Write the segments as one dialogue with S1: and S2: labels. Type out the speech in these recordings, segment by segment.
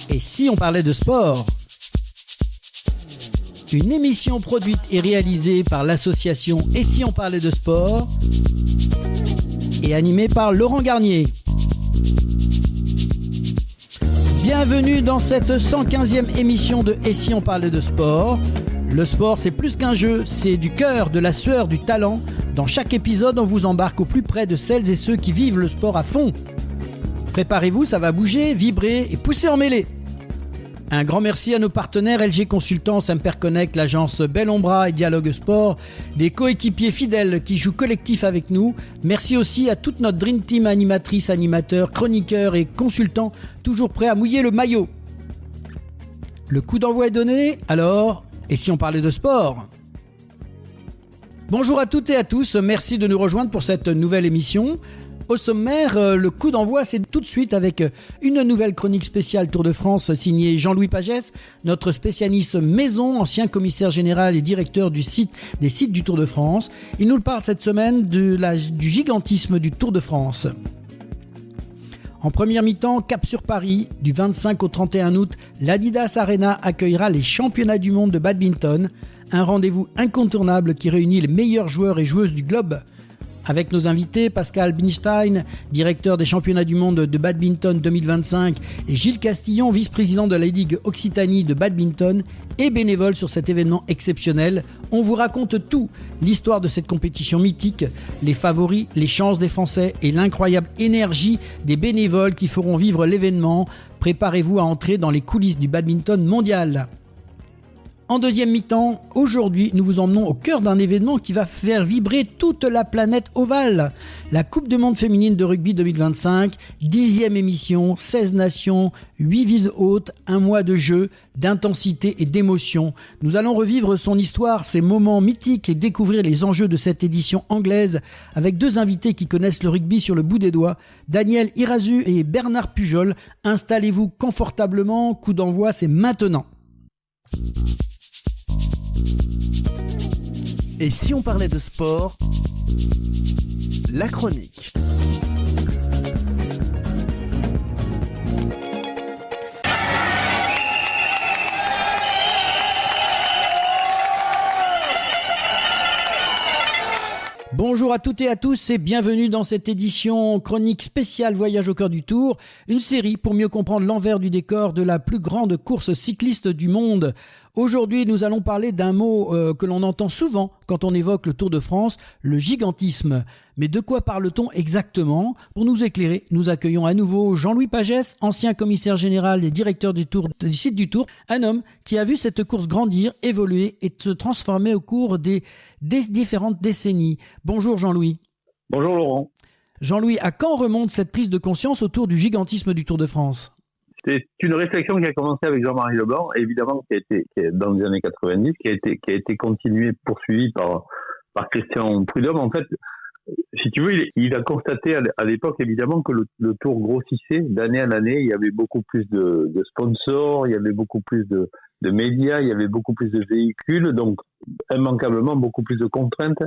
S1: Et si on parlait de sport? Une émission produite et réalisée par l'association Et si on parlait de sport et animée par Laurent Garnier. Bienvenue dans cette 115e émission de Et si on parlait de sport. Le sport, c'est plus qu'un jeu, c'est du cœur, de la sueur, du talent. Dans chaque épisode, on vous embarque au plus près de celles et ceux qui vivent le sport à fond. Préparez-vous, ça va bouger, vibrer et pousser en mêlée. Un grand merci à nos partenaires LG Consultants, Imperconnect, l'agence Bellombra et Dialogue Sport, des coéquipiers fidèles qui jouent collectif avec nous. Merci aussi à toute notre Dream Team animatrices, animateurs, chroniqueurs et consultants, toujours prêts à mouiller le maillot. Le coup d'envoi est donné, alors, et si on parlait de sport ? Bonjour à toutes et à tous, merci de nous rejoindre pour cette nouvelle émission. Au sommaire, le coup d'envoi, c'est tout de suite avec une nouvelle chronique spéciale Tour de France signée Jean-Louis Pagès, notre spécialiste maison, ancien commissaire général et directeur des sites du Tour de France. Il nous parle cette semaine du gigantisme du Tour de France. En première mi-temps, cap sur Paris, du 25 au 31 août, l'Adidas Arena accueillera les championnats du monde de badminton, un rendez-vous incontournable qui réunit les meilleurs joueurs et joueuses du globe. Avec nos invités, Pascal Binstein, directeur des championnats du monde de badminton 2025, et Gilles Castillon, vice-président de la Ligue Occitanie de badminton et bénévole sur cet événement exceptionnel, on vous raconte tout, l'histoire de cette compétition mythique, les favoris, les chances des Français et l'incroyable énergie des bénévoles qui feront vivre l'événement. Préparez-vous à entrer dans les coulisses du badminton mondial. En deuxième mi-temps, aujourd'hui, nous vous emmenons au cœur d'un événement qui va faire vibrer toute la planète ovale. La Coupe du monde féminine de rugby 2025, 10e émission, 16 nations, 8 villes hôtes, un mois de jeu, d'intensité et d'émotion. Nous allons revivre son histoire, ses moments mythiques et découvrir les enjeux de cette édition anglaise avec deux invités qui connaissent le rugby sur le bout des doigts, Daniel Irazu et Bernard Pujol. Installez-vous confortablement, coup d'envoi, c'est maintenant.
S2: Et si on parlait de sport, la chronique.
S1: Bonjour à toutes et à tous et bienvenue dans cette édition chronique spéciale Voyage au cœur du Tour, une série pour mieux comprendre l'envers du décor de la plus grande course cycliste du monde. Aujourd'hui, nous allons parler d'un mot que l'on entend souvent quand on évoque le Tour de France, le gigantisme. Mais de quoi parle-t-on exactement ? Pour nous éclairer, nous accueillons à nouveau Jean-Louis Pagès, ancien commissaire général et directeur du site du Tour, un homme qui a vu cette course grandir, évoluer et se transformer au cours des différentes décennies. Bonjour Jean-Louis.
S3: Bonjour Laurent.
S1: Jean-Louis, à quand remonte cette prise de conscience autour du gigantisme du Tour de France ?
S3: C'est une réflexion qui a commencé avec Jean-Marie Leblanc, évidemment, qui est dans les années 90, qui a été continuée, poursuivie par Christian Prudhomme. En fait, si tu veux, il a constaté à l'époque, évidemment, que le Tour grossissait d'année en année. Il y avait beaucoup plus de sponsors, il y avait beaucoup plus de médias, il y avait beaucoup plus de véhicules, donc immanquablement beaucoup plus de contraintes.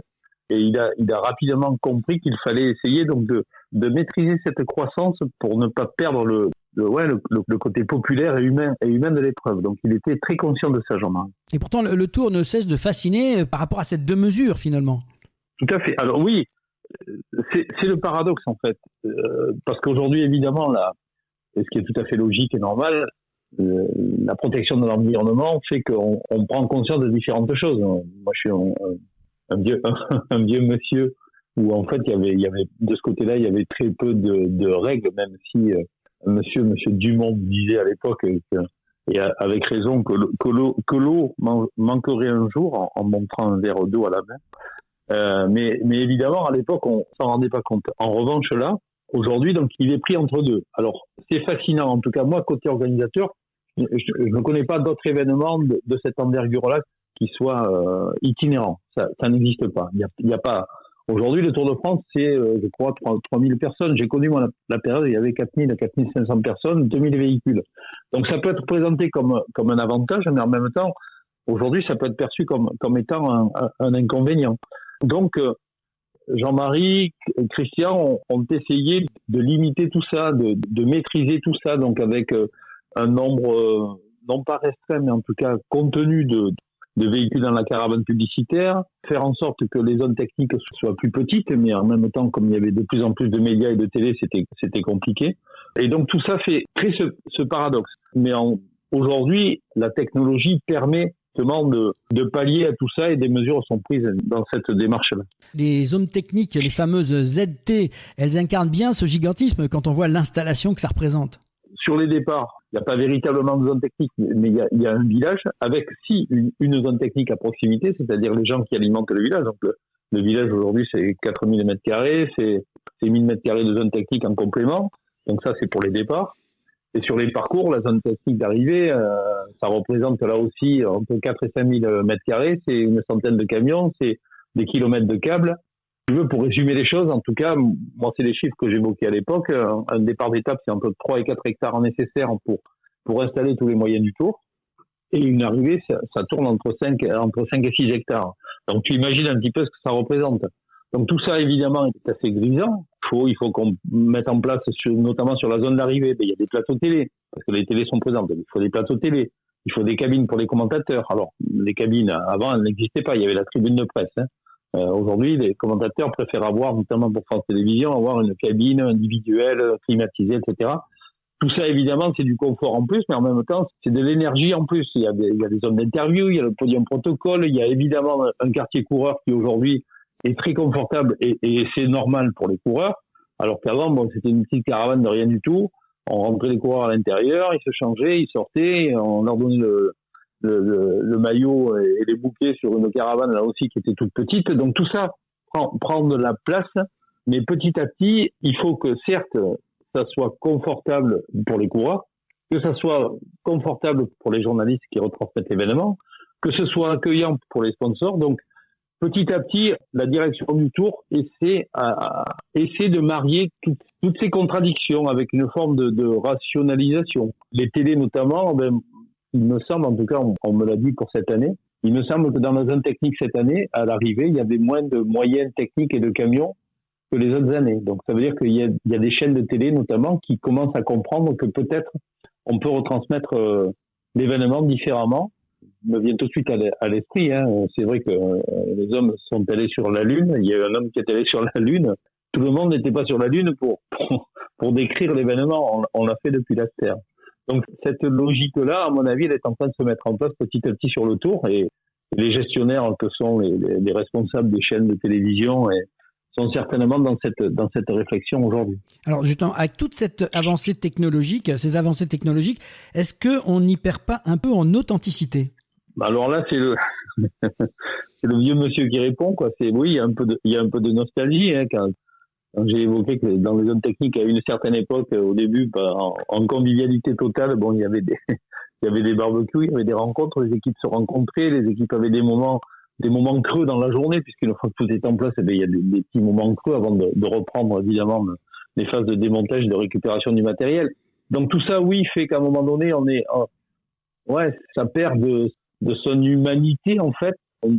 S3: Et il a rapidement compris qu'il fallait essayer donc de maîtriser cette croissance pour ne pas perdre le côté populaire et humain de l'épreuve. Donc il était très conscient de ça, Jean-Marie.
S1: Et pourtant, le Tour ne cesse de fasciner par rapport à cette deux mesures, finalement.
S3: Tout à fait. Alors oui, c'est le paradoxe, en fait. Parce qu'aujourd'hui, évidemment, ce qui est tout à fait logique et normal, la protection de l'environnement fait qu'on prend conscience de différentes choses. Moi, je suis un vieux monsieur où, en fait, il y avait de ce côté-là, il y avait très peu de règles, même si Monsieur Dumont disait à l'époque, et avec raison, que l'eau manquerait un jour en montrant un verre d'eau à la main. Mais évidemment, à l'époque, on s'en rendait pas compte. En revanche, là, aujourd'hui, donc, il est pris entre deux. Alors, c'est fascinant. En tout cas, moi, côté organisateur, je ne connais pas d'autres événements de cette envergure-là qui soient itinérants. Ça n'existe pas. Il y a pas. Aujourd'hui, le Tour de France, c'est, je crois, 3000 personnes. J'ai connu, moi, la période où il y avait 4000 à 4500 personnes, 2000 véhicules. Donc, ça peut être présenté comme un avantage, mais en même temps, aujourd'hui, ça peut être perçu comme étant un inconvénient. Donc, Jean-Marie, Christian ont essayé de limiter tout ça, de maîtriser tout ça, donc avec un nombre non pas restreint, mais en tout cas contenu de véhicules dans la caravane publicitaire, faire en sorte que les zones techniques soient plus petites, mais en même temps, comme il y avait de plus en plus de médias et de télé, c'était compliqué. Et donc tout ça crée ce paradoxe. Mais aujourd'hui, la technologie permet justement de pallier à tout ça et des mesures sont prises dans cette démarche-là.
S1: Les zones techniques, les fameuses ZT, elles incarnent bien ce gigantisme quand on voit l'installation que ça représente.
S3: Sur les départs, il n'y a pas véritablement de zone technique, mais il y a un village avec une zone technique à proximité, c'est-à-dire les gens qui alimentent le village. Donc le village aujourd'hui, c'est 4000 m², c'est 1000 m² de zone technique en complément. Donc ça, c'est pour les départs. Et sur les parcours, la zone technique d'arrivée, ça représente là aussi entre 4 et 5000 m², c'est une centaine de camions, c'est des kilomètres de câbles. Pour résumer les choses, en tout cas, moi, c'est les chiffres que j'évoquais à l'époque. Un départ d'étape, c'est entre 3 et 4 hectares nécessaires pour installer tous les moyens du tour. Et une arrivée, ça tourne entre 5 et 6 hectares. Donc, tu imagines un petit peu ce que ça représente. Donc, tout ça, évidemment, est assez grisant. Il faut qu'on mette en place, notamment sur la zone d'arrivée, il y a des plateaux télé, parce que les télés sont présentes. Il faut des plateaux télé. Il faut des cabines pour les commentateurs. Alors, les cabines, avant, elles n'existaient pas. Il y avait la tribune de presse, aujourd'hui, les commentateurs préfèrent avoir, notamment pour France Télévisions, avoir une cabine individuelle, climatisée, etc. Tout ça, évidemment, c'est du confort en plus, mais en même temps, c'est de l'énergie en plus. Il y a des zones d'interview, il y a le podium protocole, il y a évidemment un quartier coureur qui aujourd'hui est très confortable et c'est normal pour les coureurs. Alors qu'avant, c'était une petite caravane de rien du tout. On rentrait les coureurs à l'intérieur, ils se changeaient, ils sortaient, on leur donnait le maillot et les bouquets sur une caravane là aussi qui était toute petite. Donc tout ça prend de la place, mais petit à petit, il faut que certes, ça soit confortable pour les coureurs, que ça soit confortable pour les journalistes qui retransmettent l'événement, que ce soit accueillant pour les sponsors. Donc petit à petit, la direction du Tour essaie de marier toutes ces contradictions avec une forme de rationalisation. Les télés notamment, il me semble, en tout cas, on me l'a dit pour cette année, il me semble que dans la zone technique cette année, à l'arrivée, il y avait moins de moyens techniques et de camions que les autres années. Donc ça veut dire qu'il y a des chaînes de télé notamment qui commencent à comprendre que peut-être on peut retransmettre l'événement différemment. Me vient tout de suite à l'esprit. C'est vrai que les hommes sont allés sur la Lune. Il y a eu un homme qui est allé sur la Lune. Tout le monde n'était pas sur la Lune pour décrire l'événement. On l'a fait depuis la Terre. Donc cette logique-là, à mon avis, elle est en train de se mettre en place petit à petit sur le Tour. Et les gestionnaires que sont les responsables des chaînes de télévision sont certainement dans cette réflexion aujourd'hui.
S1: Alors justement, avec toute cette avancée technologique, ces avancées technologiques, est-ce qu'on n'y perd pas un peu en authenticité ?
S3: Alors là, c'est le vieux monsieur qui répond, quoi. Oui, il y a un peu de nostalgie, quand j'ai évoqué que dans les zones techniques, à une certaine époque, au début, en convivialité totale, il y avait des barbecues, il y avait des rencontres, les équipes se rencontraient, les équipes avaient des moments creux dans la journée, puisqu'une fois que tout est en place, il y a des petits moments creux avant de reprendre, évidemment, les phases de démontage et de récupération du matériel. Donc tout ça, oui, fait qu'à un moment donné, ça perd de son humanité, en fait.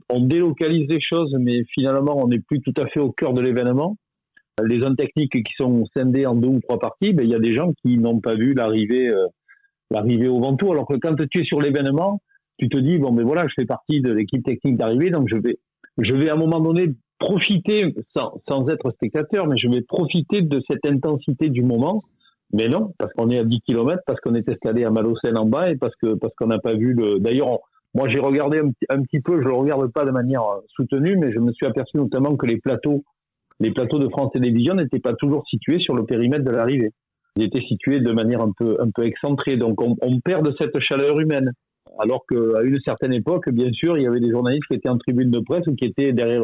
S3: On délocalise les choses, mais finalement, on n'est plus tout à fait au cœur de l'événement. Les zones techniques qui sont scindées en 2 ou 3 parties, il y a des gens qui n'ont pas vu l'arrivée au Ventoux, alors que quand tu es sur l'événement, tu te dis, je fais partie de l'équipe technique d'arrivée, donc je vais à un moment donné profiter, sans être spectateur, mais je vais profiter de cette intensité du moment. Mais non, parce qu'on est à 10 km, parce qu'on est installé à Malocène en bas et parce qu'on n'a pas vu D'ailleurs, moi, j'ai regardé un petit peu, je le regarde pas de manière soutenue, mais je me suis aperçu notamment que les plateaux de France Télévisions n'étaient pas toujours situés sur le périmètre de l'arrivée. Ils étaient situés de manière un peu excentrée. Donc, on perd de cette chaleur humaine. Alors qu'à une certaine époque, bien sûr, il y avait des journalistes qui étaient en tribune de presse ou qui étaient derrière,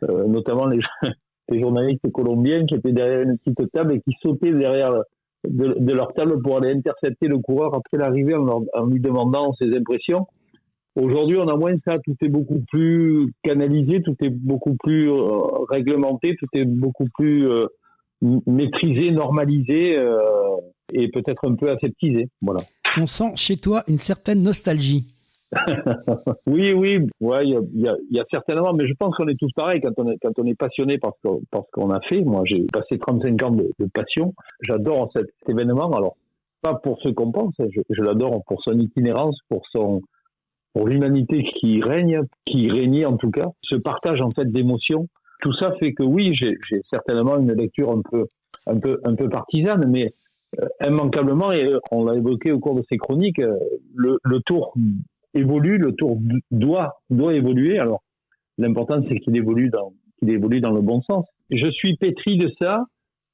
S3: notamment les journalistes colombiens qui étaient derrière une petite table et qui sautaient derrière de leur table pour aller intercepter le coureur après l'arrivée en lui demandant ses impressions. Aujourd'hui, on a moins ça. Tout est beaucoup plus canalisé, tout est beaucoup plus réglementé, tout est beaucoup plus maîtrisé, normalisé et peut-être un peu aseptisé. Voilà.
S1: On sent chez toi une certaine nostalgie.
S3: Oui, ouais, il y a certainement, mais je pense qu'on est tous pareils quand on est passionné par ce qu'on a fait. Moi, j'ai passé 35 ans de passion. J'adore cet événement. Alors, pas pour ce qu'on pense. Je l'adore pour son itinérance, pour l'humanité qui régnait en tout cas. Ce partage en fait d'émotions. Tout ça fait que oui, j'ai certainement une lecture un peu partisane, mais immanquablement, et on l'a évoqué au cours de ces chroniques, le Tour évolue, le Tour doit évoluer. Alors l'important c'est qu'il évolue dans le bon sens. Je suis pétri de ça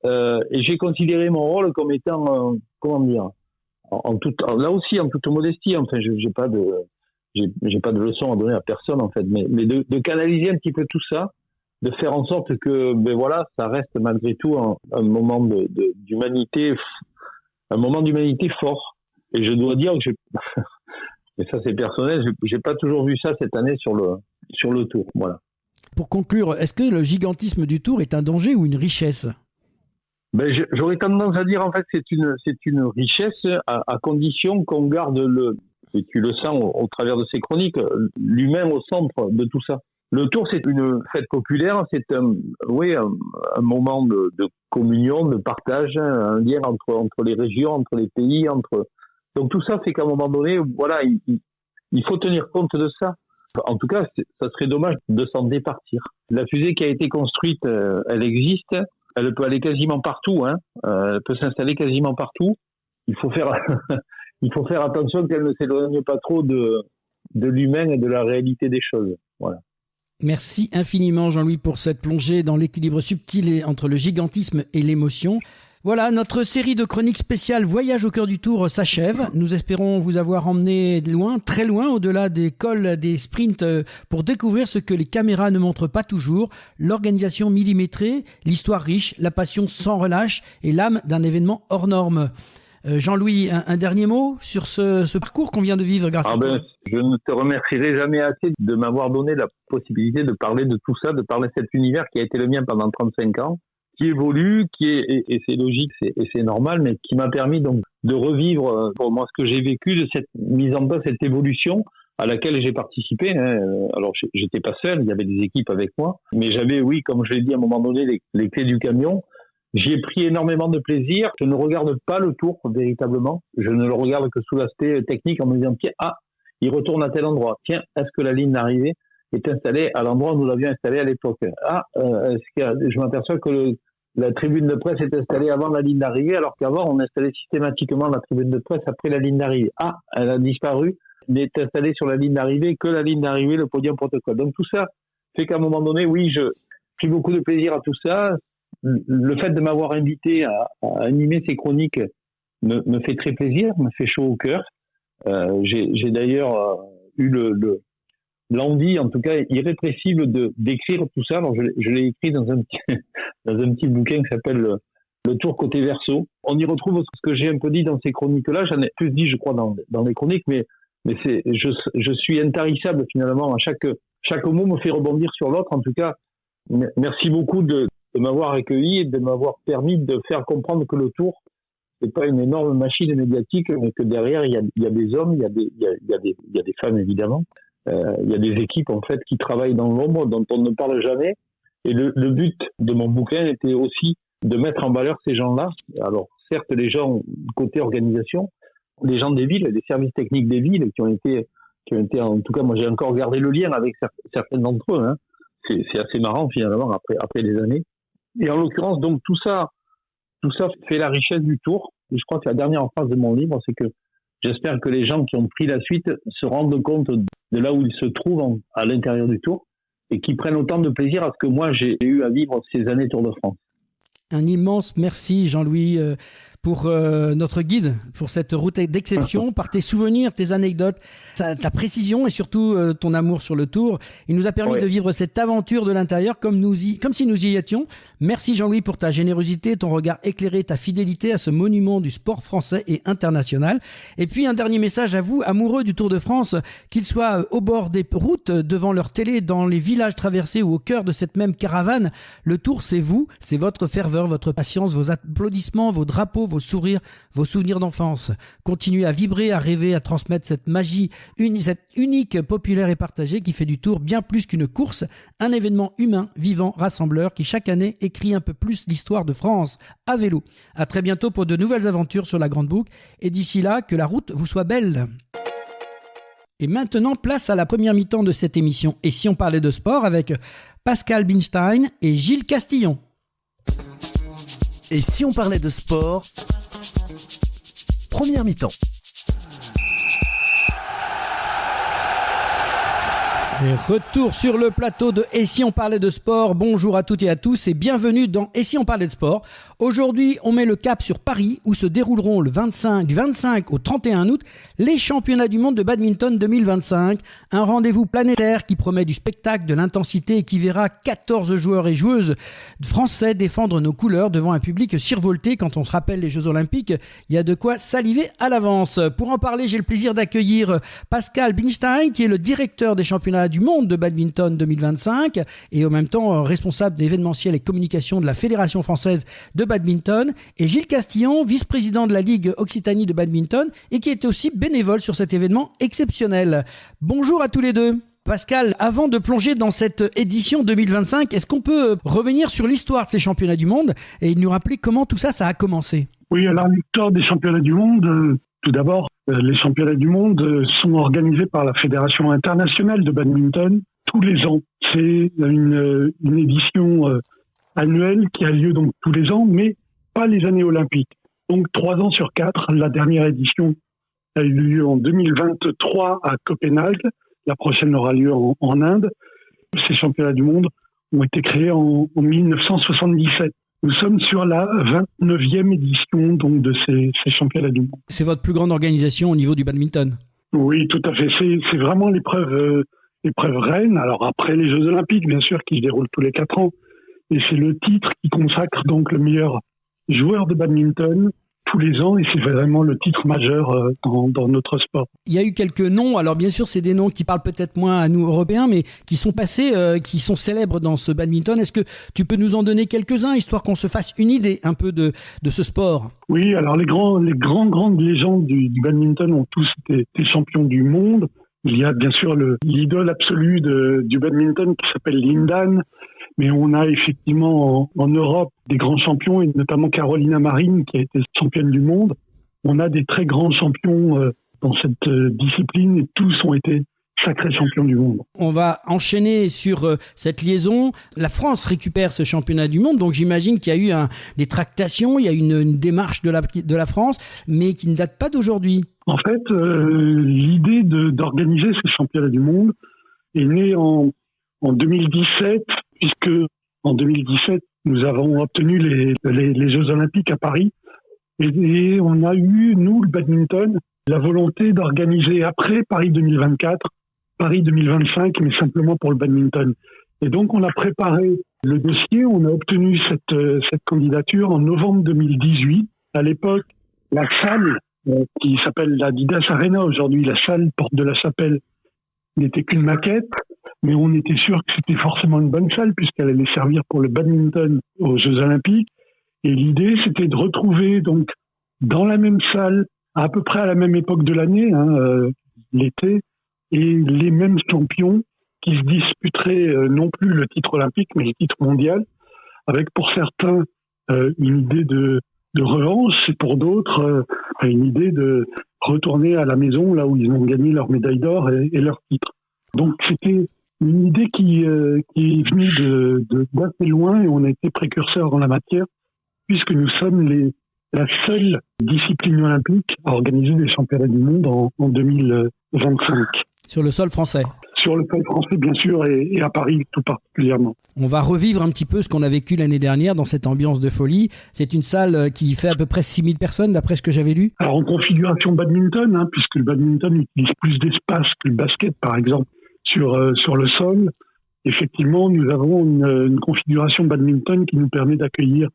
S3: et j'ai considéré mon rôle comme étant là aussi en toute modestie. Enfin, j'ai pas de leçon à donner à personne en fait, mais de canaliser un petit peu tout ça, de faire en sorte que ça reste malgré tout un moment d'humanité, un moment d'humanité fort. Et je dois dire que et ça c'est personnel, j'ai pas toujours vu ça cette année sur le Tour. Voilà.
S1: Pour conclure, est-ce que le gigantisme du Tour est un danger ou une richesse ?
S3: J'aurais tendance à dire en fait c'est une richesse à condition qu'on garde et tu le sens au travers de ces chroniques, l'humain au centre de tout ça. Le Tour c'est une fête populaire, c'est un moment de communion, de partage, un lien entre les régions, entre les pays, donc tout ça fait qu'à un moment donné, voilà, il faut tenir compte de ça. En tout cas, ça serait dommage de s'en départir. La fusée qui a été construite, elle existe. Elle peut aller quasiment partout. Elle peut s'installer quasiment partout. Il faut faire attention qu'elle ne s'éloigne pas trop de l'humain et de la réalité des choses. Voilà.
S1: Merci infiniment Jean-Louis pour cette plongée dans l'équilibre subtil entre le gigantisme et l'émotion. Voilà, notre série de chroniques spéciales Voyage au cœur du Tour s'achève. Nous espérons vous avoir emmené loin, très loin, au-delà des cols, des sprints, pour découvrir ce que les caméras ne montrent pas toujours, l'organisation millimétrée, l'histoire riche, la passion sans relâche et l'âme d'un événement hors norme. Jean-Louis, un dernier mot sur ce parcours qu'on vient de vivre grâce à toi.
S3: Je ne te remercierai jamais assez de m'avoir donné la possibilité de parler de tout ça, de parler de cet univers qui a été le mien pendant 35 ans. Qui évolue, et c'est logique, et c'est normal, mais qui m'a permis donc de revivre pour moi ce que j'ai vécu de cette mise en place, cette évolution à laquelle j'ai participé. Alors j'étais pas seul, il y avait des équipes avec moi, mais j'avais, oui, comme je l'ai dit à un moment donné, les clés du camion. J'y ai pris énormément de plaisir. Je ne regarde pas le Tour véritablement. Je ne le regarde que sous l'aspect technique en me disant tiens, il retourne à tel endroit. Tiens, est-ce que la ligne d'arrivée est installée à l'endroit où nous l'avions installée à l'époque? Je m'aperçois que la tribune de presse est installée avant la ligne d'arrivée, alors qu'avant, on installait systématiquement la tribune de presse après la ligne d'arrivée. Elle a disparu, n'est installée sur la ligne d'arrivée que la ligne d'arrivée, le podium protocole. Donc tout ça fait qu'à un moment donné, oui, je pris beaucoup de plaisir à tout ça. Le fait de m'avoir invité à animer ces chroniques me fait très plaisir, me fait chaud au cœur. J'ai d'ailleurs eu l'envie, en tout cas irrépressible, d'écrire tout ça. Alors je l'ai écrit dans un petit bouquin qui s'appelle Le Tour côté verso. On y retrouve ce que j'ai un peu dit dans ces chroniques-là. J'en ai plus dit, je crois, dans les chroniques, mais je suis intarissable finalement. Chaque mot me fait rebondir sur l'autre. En tout cas, merci beaucoup de m'avoir accueilli et de m'avoir permis de faire comprendre que le Tour, c'est pas une énorme machine médiatique, mais que derrière il y a des hommes, il y a des femmes évidemment. Il y a des équipes en fait qui travaillent dans l'ombre dont on ne parle jamais, et le but de mon bouquin était aussi de mettre en valeur ces gens-là. Alors certes, les gens côté organisation, les gens des villes, les services techniques des villes qui ont été en tout cas, moi j'ai encore gardé le lien avec certains d'entre eux. C'est assez marrant finalement après des années. Et en l'occurrence, donc tout ça fait la richesse du Tour. Et je crois que la dernière phrase de mon livre, c'est que j'espère que les gens qui ont pris la suite se rendent compte de là où ils se trouvent à l'intérieur du Tour et qui prennent autant de plaisir à ce que moi j'ai eu à vivre ces années Tour de France.
S1: Un immense merci Jean-Louis pour notre guide, pour cette route d'exception, par tes souvenirs, tes anecdotes, ta précision et surtout ton amour sur le Tour. Il nous a permis de vivre cette aventure de l'intérieur comme si nous y étions. Merci Jean-Louis pour ta générosité, ton regard éclairé, ta fidélité à ce monument du sport français et international. Et puis un dernier message à vous, amoureux du Tour de France, qu'ils soient au bord des routes, devant leur télé, dans les villages traversés ou au cœur de cette même caravane. Le Tour, c'est vous, c'est votre ferveur, votre patience, vos applaudissements, vos drapeaux, vos sourires, vos souvenirs d'enfance. Continuez à vibrer, à rêver, à transmettre cette magie, cette unique, populaire et partagée qui fait du Tour bien plus qu'une course, un événement humain, vivant, rassembleur qui chaque année écrit un peu plus l'histoire de France à vélo. À très bientôt pour de nouvelles aventures sur la Grande Boucle et d'ici là, que la route vous soit belle. Et maintenant, place à la première mi-temps de cette émission. Et si on parlait de sport avec Pascal Binstein et Gilles Castillon.
S2: Et si on parlait de sport, première mi-temps.
S1: Et retour sur le plateau de Et si on parlait de sport. Bonjour à toutes et à tous et bienvenue dans Et si on parlait de sport. Aujourd'hui, on met le cap sur Paris où se dérouleront du 25 au 31 août les championnats du monde de badminton 2025. Un rendez-vous planétaire qui promet du spectacle, de l'intensité et qui verra 14 joueurs et joueuses français défendre nos couleurs devant un public survolté. Quand on se rappelle les Jeux Olympiques, il y a de quoi saliver à l'avance. Pour en parler, j'ai le plaisir d'accueillir Pascal Binstein qui est le directeur des championnats du monde de badminton 2025 et en même temps responsable d'événementiel et communication de la Fédération française de badminton, et Gilles Castillon, vice-président de la Ligue Occitanie de badminton et qui est aussi bénévole sur cet événement exceptionnel. Bonjour à tous les deux. Pascal, avant de plonger dans cette édition 2025, est-ce qu'on peut revenir sur l'histoire de ces championnats du monde et nous rappeler comment tout ça a commencé ?
S4: Oui, alors l'histoire des championnats du monde, tout d'abord, les championnats du monde sont organisés par la Fédération internationale de badminton tous les ans. C'est une édition annuelle qui a lieu donc tous les ans, mais pas les années olympiques. Donc 3 ans sur 4, la dernière édition a eu lieu en 2023 à Copenhague. La prochaine aura lieu en Inde. Ces championnats du monde ont été créés en 1977. Nous sommes sur la 29e édition donc, de ces championnats du monde.
S1: C'est votre plus grande organisation au niveau du badminton ?
S4: Oui, tout à fait. C'est vraiment l'épreuve reine. Alors après les Jeux Olympiques, bien sûr, qui se déroulent tous les 4 ans. Et c'est le titre qui consacre donc le meilleur joueur de badminton tous les ans, et c'est vraiment le titre majeur dans notre sport.
S1: Il y a eu quelques noms, alors bien sûr c'est des noms qui parlent peut-être moins à nous Européens, mais qui sont passés, qui sont célèbres dans ce badminton. Est-ce que tu peux nous en donner quelques-uns, histoire qu'on se fasse une idée un peu de ce sport ?
S4: Oui, alors les grandes légendes du badminton ont tous été champions du monde. Il y a bien sûr l'idole absolue du badminton qui s'appelle Lindan. Mais on a effectivement en Europe des grands champions, et notamment Carolina Marin qui a été championne du monde. On a des très grands champions dans cette discipline et tous ont été sacrés champions du monde. On
S1: va enchaîner sur cette liaison. La France récupère ce championnat du monde, donc j'imagine qu'il y a eu des tractations, il y a une démarche de la France, mais qui ne date pas d'aujourd'hui.
S4: En fait, l'idée d'organiser ces championnats du monde est née en 2017, puisque en 2017, nous avons obtenu les Jeux Olympiques à Paris. Et on a eu, nous, le badminton, la volonté d'organiser après Paris 2024, Paris 2025, mais simplement pour le badminton. Et donc, on a préparé le dossier, on a obtenu cette candidature en novembre 2018. À l'époque, la salle, qui s'appelle la Didas Arena, aujourd'hui la salle Porte de la Chapelle, n'était qu'une maquette, mais on était sûr que c'était forcément une bonne salle puisqu'elle allait servir pour le badminton aux Jeux Olympiques. Et l'idée, c'était de retrouver donc dans la même salle, à peu près à la même époque de l'année, l'été, et les mêmes champions qui se disputeraient non plus le titre olympique, mais le titre mondial, avec pour certains une idée de revanche, et pour d'autres une idée de retourner à la maison, là où ils ont gagné leur médaille d'or et leur titre. Donc c'était une idée qui est venue d'assez loin, et on a été précurseurs en la matière, puisque nous sommes la seule discipline olympique à organiser des championnats du monde en 2025.
S1: Sur le sol français ?
S4: Sur le sol français, bien sûr, et à Paris tout particulièrement.
S1: On va revivre un petit peu ce qu'on a vécu l'année dernière dans cette ambiance de folie. C'est une salle qui fait à peu près 6000 personnes, d'après ce que j'avais lu.
S4: Alors en configuration badminton, puisque le badminton utilise plus d'espace que le basket, par exemple, sur le sol. Effectivement, nous avons une configuration badminton qui nous permet d'accueillir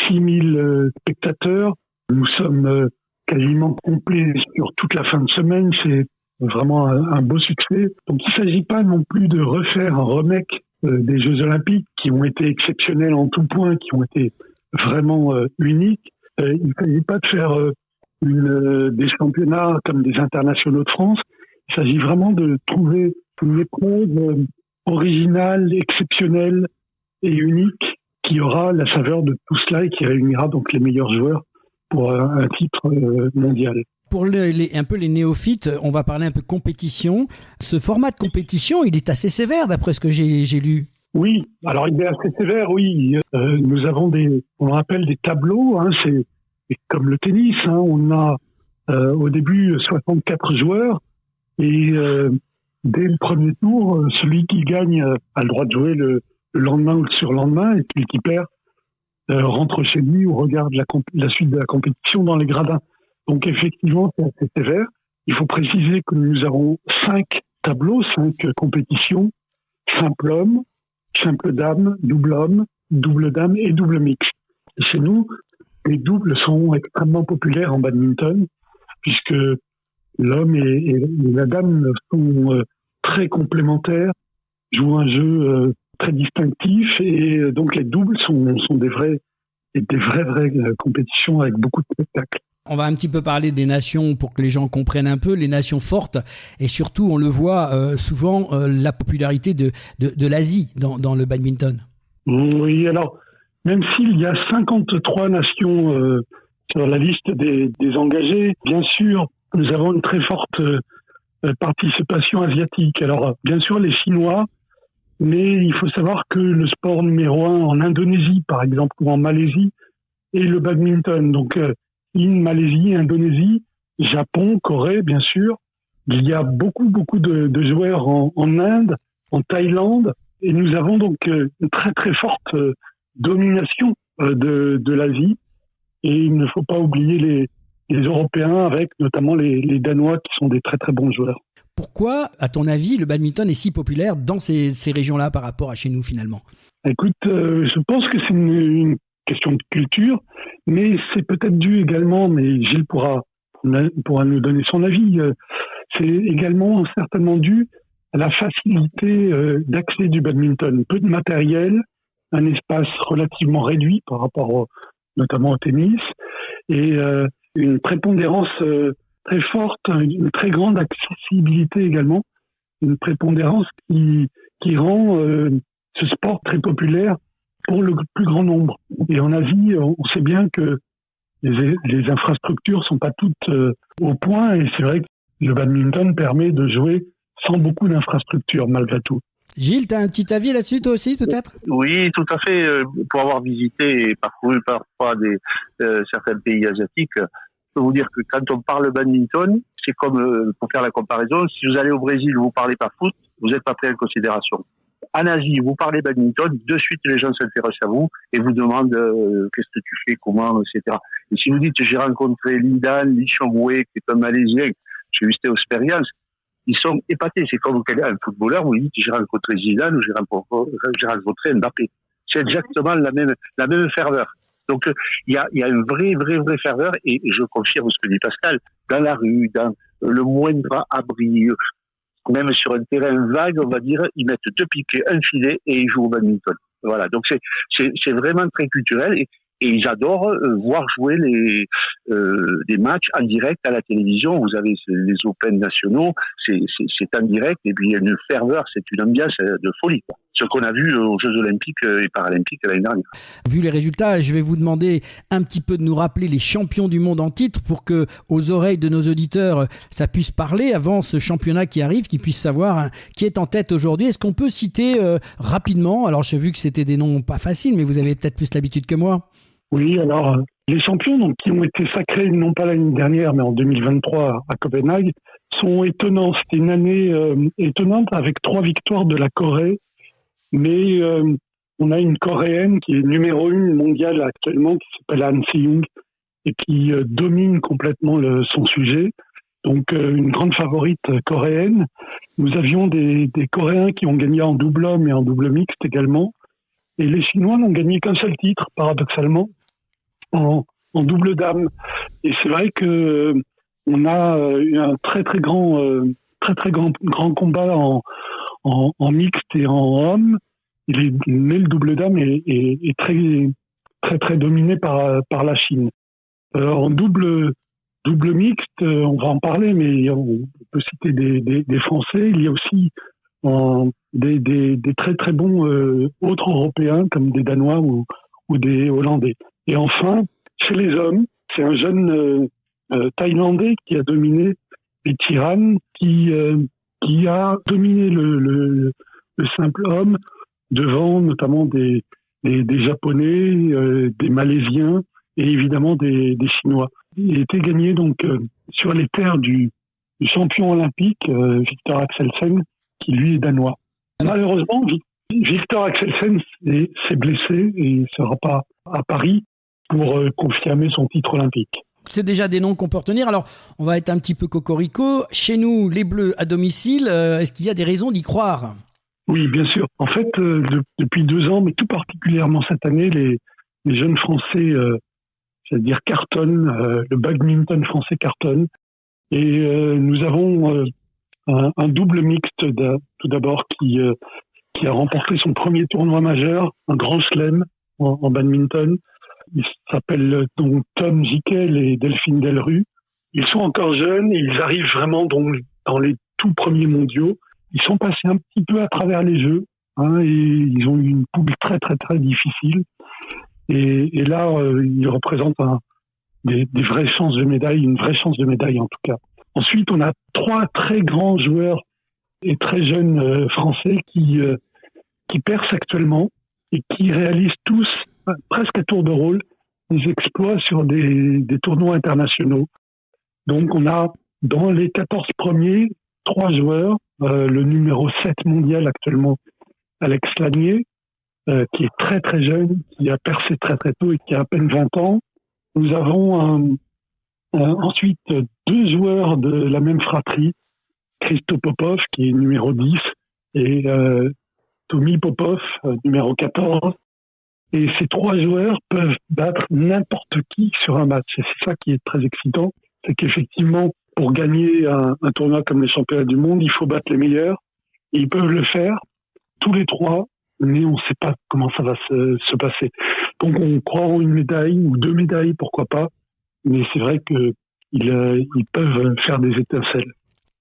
S4: 6000 spectateurs. Nous sommes quasiment complets sur toute la fin de semaine. C'est vraiment un beau succès. Donc il ne s'agit pas non plus de refaire un remake des Jeux Olympiques qui ont été exceptionnels en tout point, qui ont été vraiment uniques. Il ne s'agit pas de faire des championnats comme des internationaux de France. Il s'agit vraiment de trouver une épreuve originale, exceptionnelle et unique qui aura la saveur de tout cela et qui réunira donc les meilleurs joueurs pour un titre mondial.
S1: Pour un peu les néophytes, on va parler un peu compétition. Ce format de compétition, il est assez sévère d'après ce que j'ai lu.
S4: Oui, alors il est assez sévère, oui. Nous avons on appelle des tableaux, hein, c'est comme le tennis, hein, on a au début 64 joueurs et dès le premier tour, celui qui gagne a le droit de jouer le lendemain ou le surlendemain et celui qui perd rentre chez lui ou regarde la suite de la compétition dans les gradins. Donc effectivement, c'est assez sévère. Il faut préciser que nous avons 5 tableaux, 5 compétitions, simple homme, simple dame, double homme, double dame et double mixte. Et chez nous, les doubles sont extrêmement populaires en badminton, puisque l'homme et la dame sont très complémentaires, jouent un jeu très distinctif, et donc les doubles sont des vraies compétitions avec beaucoup de spectacles.
S1: On va un petit peu parler des nations pour que les gens comprennent un peu, les nations fortes, et surtout, on le voit souvent, la popularité de l'Asie dans le badminton.
S4: Oui, alors, même s'il y a 53 nations sur la liste des engagés, bien sûr, nous avons une très forte participation asiatique. Alors, bien sûr, les Chinois, mais il faut savoir que le sport numéro 1 en Indonésie, par exemple, ou en Malaisie, est le badminton. Donc, Malaisie, Indonésie, Japon, Corée, bien sûr. Il y a beaucoup de joueurs en Inde, en Thaïlande, et nous avons donc une très très forte domination de l'Asie. Et il ne faut pas oublier les Européens, avec notamment les Danois qui sont des très très bons joueurs.
S1: Pourquoi, à ton avis, le badminton est si populaire dans ces régions-là par rapport à chez nous finalement ?
S4: Écoute, je pense que c'est une question de culture, mais c'est peut-être dû également, mais Gilles pourra nous donner son avis, c'est également certainement dû à la facilité d'accès du badminton. Peu de matériel, un espace relativement réduit par rapport notamment au tennis, et une prépondérance très forte, une très grande accessibilité également, une prépondérance qui rend ce sport très populaire pour le plus grand nombre. Et en Asie, on sait bien que les infrastructures sont pas toutes au point, et c'est vrai que le badminton permet de jouer sans beaucoup d'infrastructures malgré tout.
S1: Gilles, tu as un petit avis là-dessus toi aussi peut-être ?
S3: Oui, tout à fait. Pour avoir visité et parcouru parfois certains pays asiatiques, je peux vous dire que quand on parle badminton, c'est comme, pour faire la comparaison, si vous allez au Brésil, vous parlez pas foot, vous n'êtes pas pris en considération. En Asie, vous parlez badminton, de suite les gens s'intéressent à vous et vous demandent qu'est-ce que tu fais, comment, etc. Et si vous dites j'ai rencontré Lindan, Lee Chong-wei, qui est un Malaisien, j'ai eu cette expérience, ils sont épatés. C'est comme un footballeur, vous dites j'ai rencontré Zidane ou j'ai rencontré Mbappé. C'est exactement la même ferveur. Donc il y a une vraie ferveur, et je confirme ce que dit Pascal, dans la rue, dans le moindre abri, même sur un terrain vague, on va dire, ils mettent 2 piquets, un filet et ils jouent au badminton. Voilà, donc c'est vraiment très culturel, et ils adorent voir jouer des matchs en direct à la télévision. Vous avez les Open nationaux, c'est en direct, et puis il y a une ferveur, c'est une ambiance de folie, quoi. Ce qu'on a vu aux Jeux Olympiques et Paralympiques l'année dernière.
S1: Vu les résultats, je vais vous demander un petit peu de nous rappeler les champions du monde en titre pour que, aux oreilles de nos auditeurs, ça puisse parler avant ce championnat qui arrive, qu'ils puissent savoir qui est en tête aujourd'hui. Est-ce qu'on peut citer rapidement, alors j'ai vu que c'était des noms pas faciles, mais vous avez peut-être plus l'habitude que moi.
S4: Oui, alors les champions donc, qui ont été sacrés, non pas l'année dernière, mais en 2023 à Copenhague, sont étonnants. C'était une année étonnante avec 3 victoires de la Corée. Mais on a une Coréenne qui est numéro 1 mondiale actuellement, qui s'appelle Han Se-young, et qui domine complètement son sujet. Donc une grande favorite coréenne. Nous avions des Coréens qui ont gagné en double homme et en double mixte également. Et les Chinois n'ont gagné qu'un seul titre, paradoxalement, en double dame. Et c'est vrai que on a eu un très grand combat en mixte et en homme. Mais le double dame est très dominé par la Chine. En double mixte, on va en parler, mais on peut citer des Français. Il y a aussi des très très bons autres Européens comme des Danois ou des Hollandais. Et enfin, chez les hommes, c'est un jeune Thaïlandais qui a dominé les Tiran, qui a dominé le simple homme devant notamment des Japonais, des Malaisiens et évidemment des Chinois. Il était gagné donc sur les terres du champion olympique Victor Axelsen, qui lui est danois. Malheureusement, Victor Axelsen s'est blessé et ne sera pas à Paris pour confirmer son titre olympique.
S1: C'est déjà des noms qu'on peut retenir. Alors, on va être un petit peu cocorico. Chez nous, les Bleus à domicile, est-ce qu'il y a des raisons d'y croire ?
S4: Oui, bien sûr. En fait, depuis 2 ans, mais tout particulièrement cette année, les jeunes Français, c'est-à-dire cartonnent, le badminton français cartonne. Et nous avons un double mixte tout d'abord qui a remporté son premier tournoi majeur, un grand chelem en badminton. Ils s'appellent donc Tom Jikel et Delphine Delru. Ils sont encore jeunes et ils arrivent vraiment donc dans les tout premiers mondiaux. Ils sont passés un petit peu à travers les jeux, et ils ont eu une poule très très très difficile. Et là, ils représentent des vraies chances de médaille, une vraie chance de médaille en tout cas. Ensuite, on a 3 très grands joueurs et très jeunes Français qui percent actuellement et qui réalisent tous, presque à tour de rôle, des exploits sur des tournois internationaux. Donc on a dans les 14 premiers, 3 joueurs, le numéro 7 mondial actuellement, Alex Lanier, qui est très très jeune, qui a percé très très tôt et qui a à peine 20 ans. Nous avons ensuite 2 joueurs de la même fratrie, Christo Popov, qui est numéro 10, et Tommy Popov, numéro 14. Et ces 3 joueurs peuvent battre n'importe qui sur un match. Et c'est ça qui est très excitant, c'est qu'effectivement, pour gagner un tournoi comme les championnats du monde, il faut battre les meilleurs. Et ils peuvent le faire, tous les 3, mais on ne sait pas comment ça va se passer. Donc on croit en une médaille ou 2 médailles, pourquoi pas. Mais c'est vrai qu'ils peuvent faire des étincelles.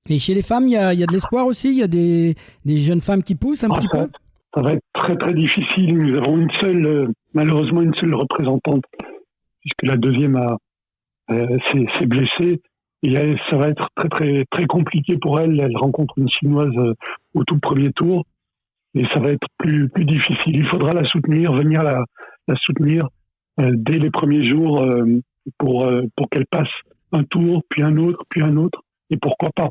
S1: Et chez les femmes, il y a de l'espoir aussi. Il y a des jeunes femmes qui poussent un petit peu.
S4: Ça va être très très difficile. Nous avons malheureusement une seule représentante, puisque la deuxième s'est blessée. Et ça va être très très très compliqué pour elle. Elle rencontre une Chinoise au tout premier tour, et ça va être plus difficile. Il faudra la soutenir, venir la soutenir dès les premiers jours pour qu'elle passe un tour, puis un autre, et pourquoi pas.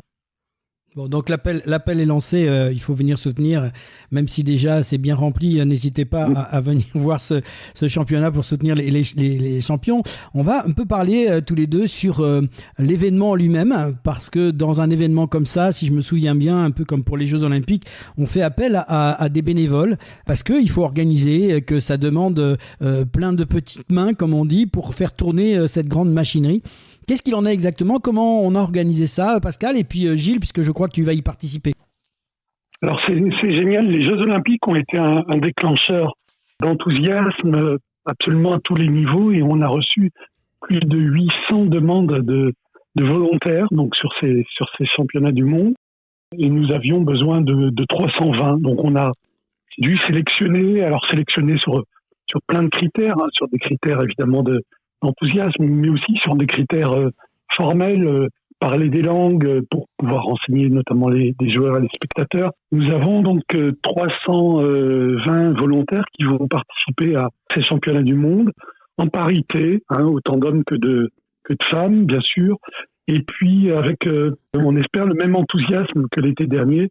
S1: Bon, donc l'appel est lancé, il faut venir soutenir, même si déjà c'est bien rempli, n'hésitez pas à venir voir ce championnat pour soutenir les champions. On va un peu parler tous les deux sur l'événement lui-même, parce que dans un événement comme ça, si je me souviens bien, un peu comme pour les Jeux Olympiques, on fait appel à des bénévoles, parce qu'il faut organiser, que ça demande plein de petites mains, comme on dit, pour faire tourner cette grande machinerie. Qu'est-ce qu'il en est exactement ? Comment on a organisé ça, Pascal ? Et puis Gilles, puisque je crois que tu vas y participer.
S4: Alors c'est génial, les Jeux Olympiques ont été un déclencheur d'enthousiasme absolument à tous les niveaux, et on a reçu plus de 800 demandes de volontaires donc sur ces championnats du monde, et nous avions besoin de 320. Donc on a dû sélectionner sur plein de critères, sur des critères évidemment d'enthousiasme, mais aussi sur des critères formels, parler des langues pour pouvoir renseigner notamment les joueurs et les spectateurs. Nous avons donc 320 volontaires qui vont participer à ces championnats du monde en parité, autant d'hommes que de femmes, bien sûr, et puis avec, on espère, le même enthousiasme que l'été dernier,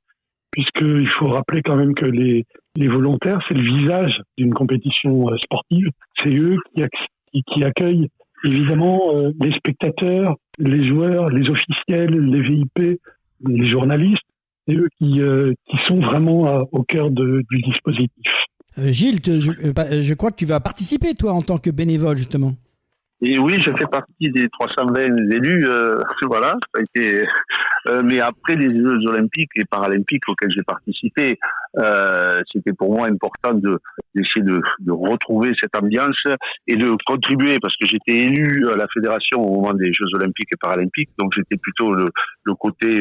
S4: puisqu'il faut rappeler quand même que les volontaires, c'est le visage d'une compétition sportive. C'est eux qui accueillent évidemment les spectateurs, les joueurs, les officiels, les VIP, les journalistes, et eux qui sont vraiment au cœur du dispositif.
S1: Gilles, je crois que tu vas participer, toi, en tant que bénévole, justement.
S5: Et oui, je fais partie des 320 élus. Voilà, ça a été Mais après les Jeux olympiques et paralympiques auxquels j'ai participé, c'était pour moi important d'essayer de retrouver cette ambiance et de contribuer, parce que j'étais élu à la fédération au moment des Jeux olympiques et paralympiques, donc j'étais plutôt le côté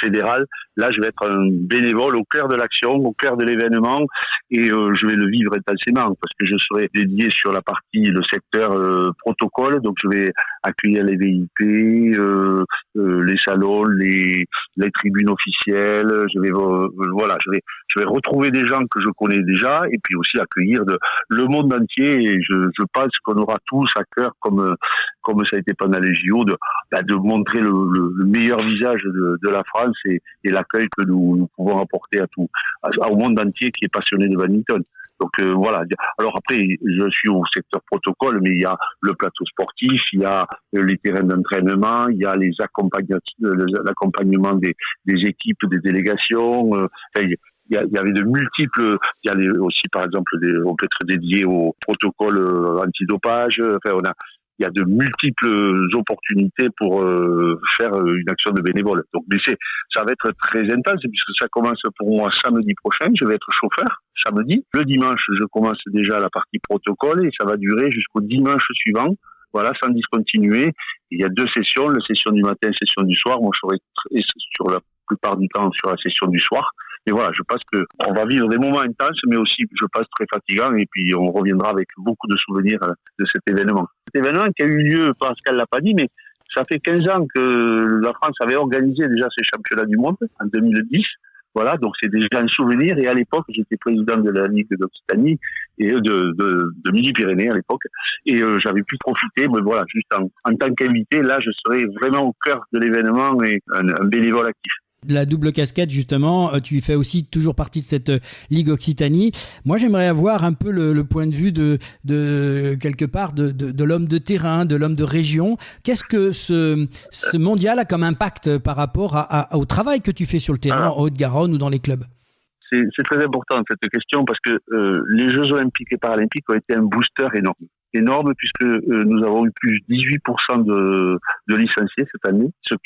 S5: fédéral. Là, je vais être un bénévole au cœur de l'action, au cœur de l'événement, et je vais le vivre intensément, parce que je serai dédié sur la partie, le secteur protocole, donc je vais accueillir les VIP, les salons, les tribunes officielles. Je vais retrouver des gens que je connais déjà, et puis aussi accueillir le monde entier. Et je pense qu'on aura tous à cœur, comme ça a été pendant les JO, de montrer le meilleur visage de la France et l'accueil que nous pouvons apporter au monde entier qui est passionné de badminton. Donc voilà. Alors après, je suis au secteur protocole, mais il y a le plateau sportif, il y a les terrains d'entraînement, il y a l'accompagnement des équipes, des délégations. Il y avait de multiples. Il y a aussi, par exemple, on peut être dédié au protocole antidopage. Il y a de multiples opportunités pour faire une action de bénévole. Donc, mais ça va être très intense, puisque ça commence pour moi samedi prochain. Je vais être chauffeur samedi. Le dimanche, je commence déjà la partie protocole et ça va durer jusqu'au dimanche suivant. Voilà, sans discontinuer. Il y a 2 sessions, la session du matin, la session du soir. Moi, je serai sur la plupart du temps sur la session du soir. Et voilà, je pense que on va vivre des moments intenses, mais aussi, je pense, très fatigants. Et puis, on reviendra avec beaucoup de souvenirs de cet événement. Cet événement qui a eu lieu, Pascal l'a pas dit, mais ça fait 15 ans que la France avait organisé déjà ces championnats du monde, en 2010. Voilà, donc c'est déjà un souvenir. Et à l'époque, j'étais président de la Ligue d'Occitanie et de Midi-Pyrénées à l'époque. Et j'avais pu profiter, mais voilà, juste en tant qu'invité, là, je serais vraiment au cœur de l'événement et un bénévole actif.
S1: La double casquette, justement, tu fais aussi toujours partie de cette Ligue Occitanie. Moi, j'aimerais avoir un peu le point de vue de quelque part de l'homme de terrain, de l'homme de région. Qu'est-ce que ce mondial a comme impact par rapport au travail que tu fais sur le terrain en Haute-Garonne ou dans les clubs?
S5: C'est très important cette question, parce que les Jeux olympiques et paralympiques ont été un booster énorme, puisque nous avons eu plus 18% de licenciés cette année, c'est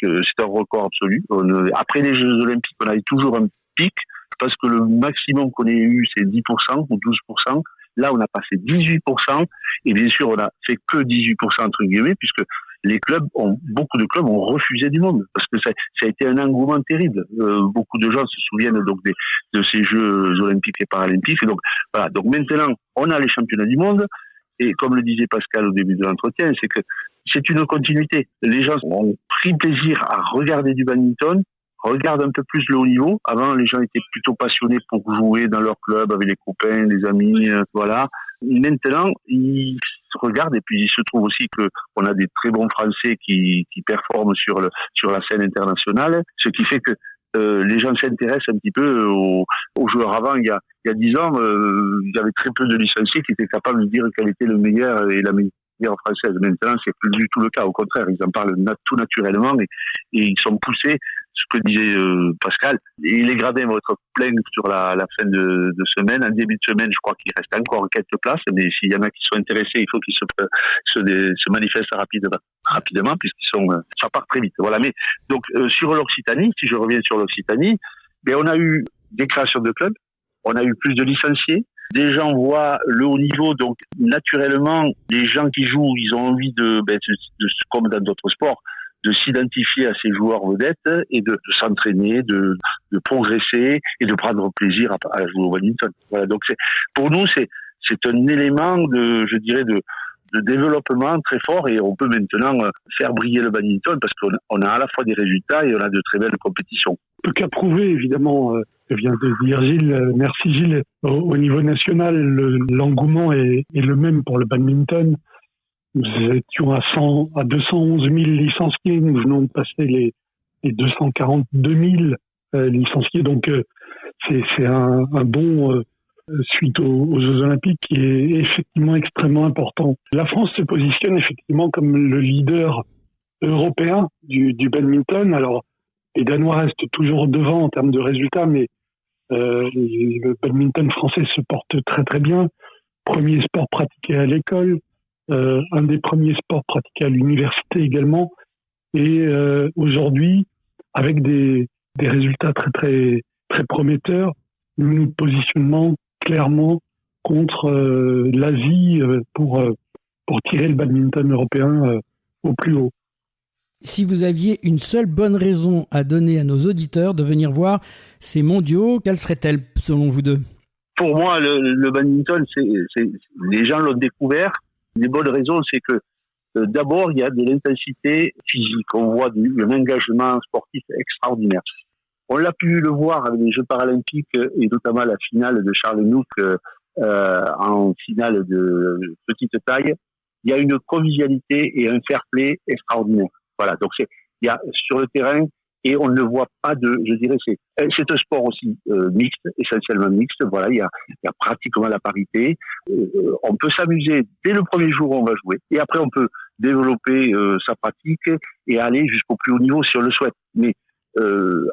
S5: un record absolu. Après les Jeux olympiques, on a eu toujours un pic, parce que le maximum qu'on ait eu, c'est 10% ou 12%. Là, on a passé 18%, et bien sûr, on a fait que 18% entre guillemets, puisque beaucoup de clubs ont refusé du monde, parce que ça a été un engouement terrible. Beaucoup de gens se souviennent donc de ces Jeux olympiques et paralympiques. Et donc, voilà. Donc maintenant, on a les championnats du monde. Et comme le disait Pascal au début de l'entretien, c'est que c'est une continuité. Les gens ont pris plaisir à regarder du badminton, regardent un peu plus le haut niveau. Avant, les gens étaient plutôt passionnés pour jouer dans leur club avec les copains, les amis, voilà. Maintenant, ils se regardent, et puis il se trouve aussi que on a des très bons Français qui performent sur la scène internationale, ce qui fait que les gens s'intéressent un petit peu aux joueurs. Avant, il y a 10 ans, il y avait très peu de licenciés qui étaient capables de dire quel était le meilleur et la meilleure française. Maintenant, c'est plus du tout le cas. Au contraire, ils en parlent tout naturellement et ils sont poussés. Ce que disait Pascal, et les gradins vont être pleins sur la fin de semaine. En début de semaine, je crois qu'il reste encore quelques places, mais s'il y en a qui sont intéressés, il faut qu'ils se manifestent rapidement, ça part très vite. Voilà. Mais donc sur l'Occitanie, si je reviens sur l'Occitanie, on a eu des créations de clubs, on a eu plus de licenciés. Des gens voient le haut niveau, donc naturellement, les gens qui jouent, ils ont envie comme dans d'autres sports, de s'identifier à ces joueurs vedettes et de s'entraîner, de progresser et de prendre plaisir à jouer au badminton. Voilà. Donc pour nous, c'est un élément de développement très fort, et on peut maintenant faire briller le badminton parce qu'on a à la fois des résultats et on a de très belles compétitions.
S4: Peu qu'à prouver, évidemment, vient de dire Gilles. Merci Gilles. Au niveau national, l'engouement est le même pour le badminton. Nous étions à 211 000 licenciés. Nous venons de passer les 242 000 licenciés. Donc, c'est un bon suite aux Jeux Olympiques qui est effectivement extrêmement important. La France se positionne effectivement comme le leader européen du badminton. Alors, les Danois restent toujours devant en termes de résultats, mais le badminton français se porte très très bien. Premier sport pratiqué à l'école. Un des premiers sports pratiqués à l'université également. Et aujourd'hui, avec des résultats très très très prometteurs. Nous nous positionnons clairement contre l'Asie pour tirer le badminton européen au plus haut.
S1: Si vous aviez une seule bonne raison à donner à nos auditeurs de venir voir ces mondiaux, quelle serait-elle selon vous deux ?
S5: Pour moi, le badminton, les gens l'ont découvert. Les bonnes raisons, c'est que d'abord, il y a de l'intensité physique. On voit un engagement sportif extraordinaire. On l'a pu le voir avec les Jeux paralympiques et notamment la finale de Charles Henouk en finale de petite taille. Il y a une convivialité et un fair play extraordinaire. Voilà, donc il y a sur le terrain et on ne voit pas je dirais, c'est un sport aussi mixte, essentiellement mixte. Voilà, il y a pratiquement la parité. On peut s'amuser dès le premier jour où on va jouer et après on peut développer sa pratique et aller jusqu'au plus haut niveau si on le souhaite. Mais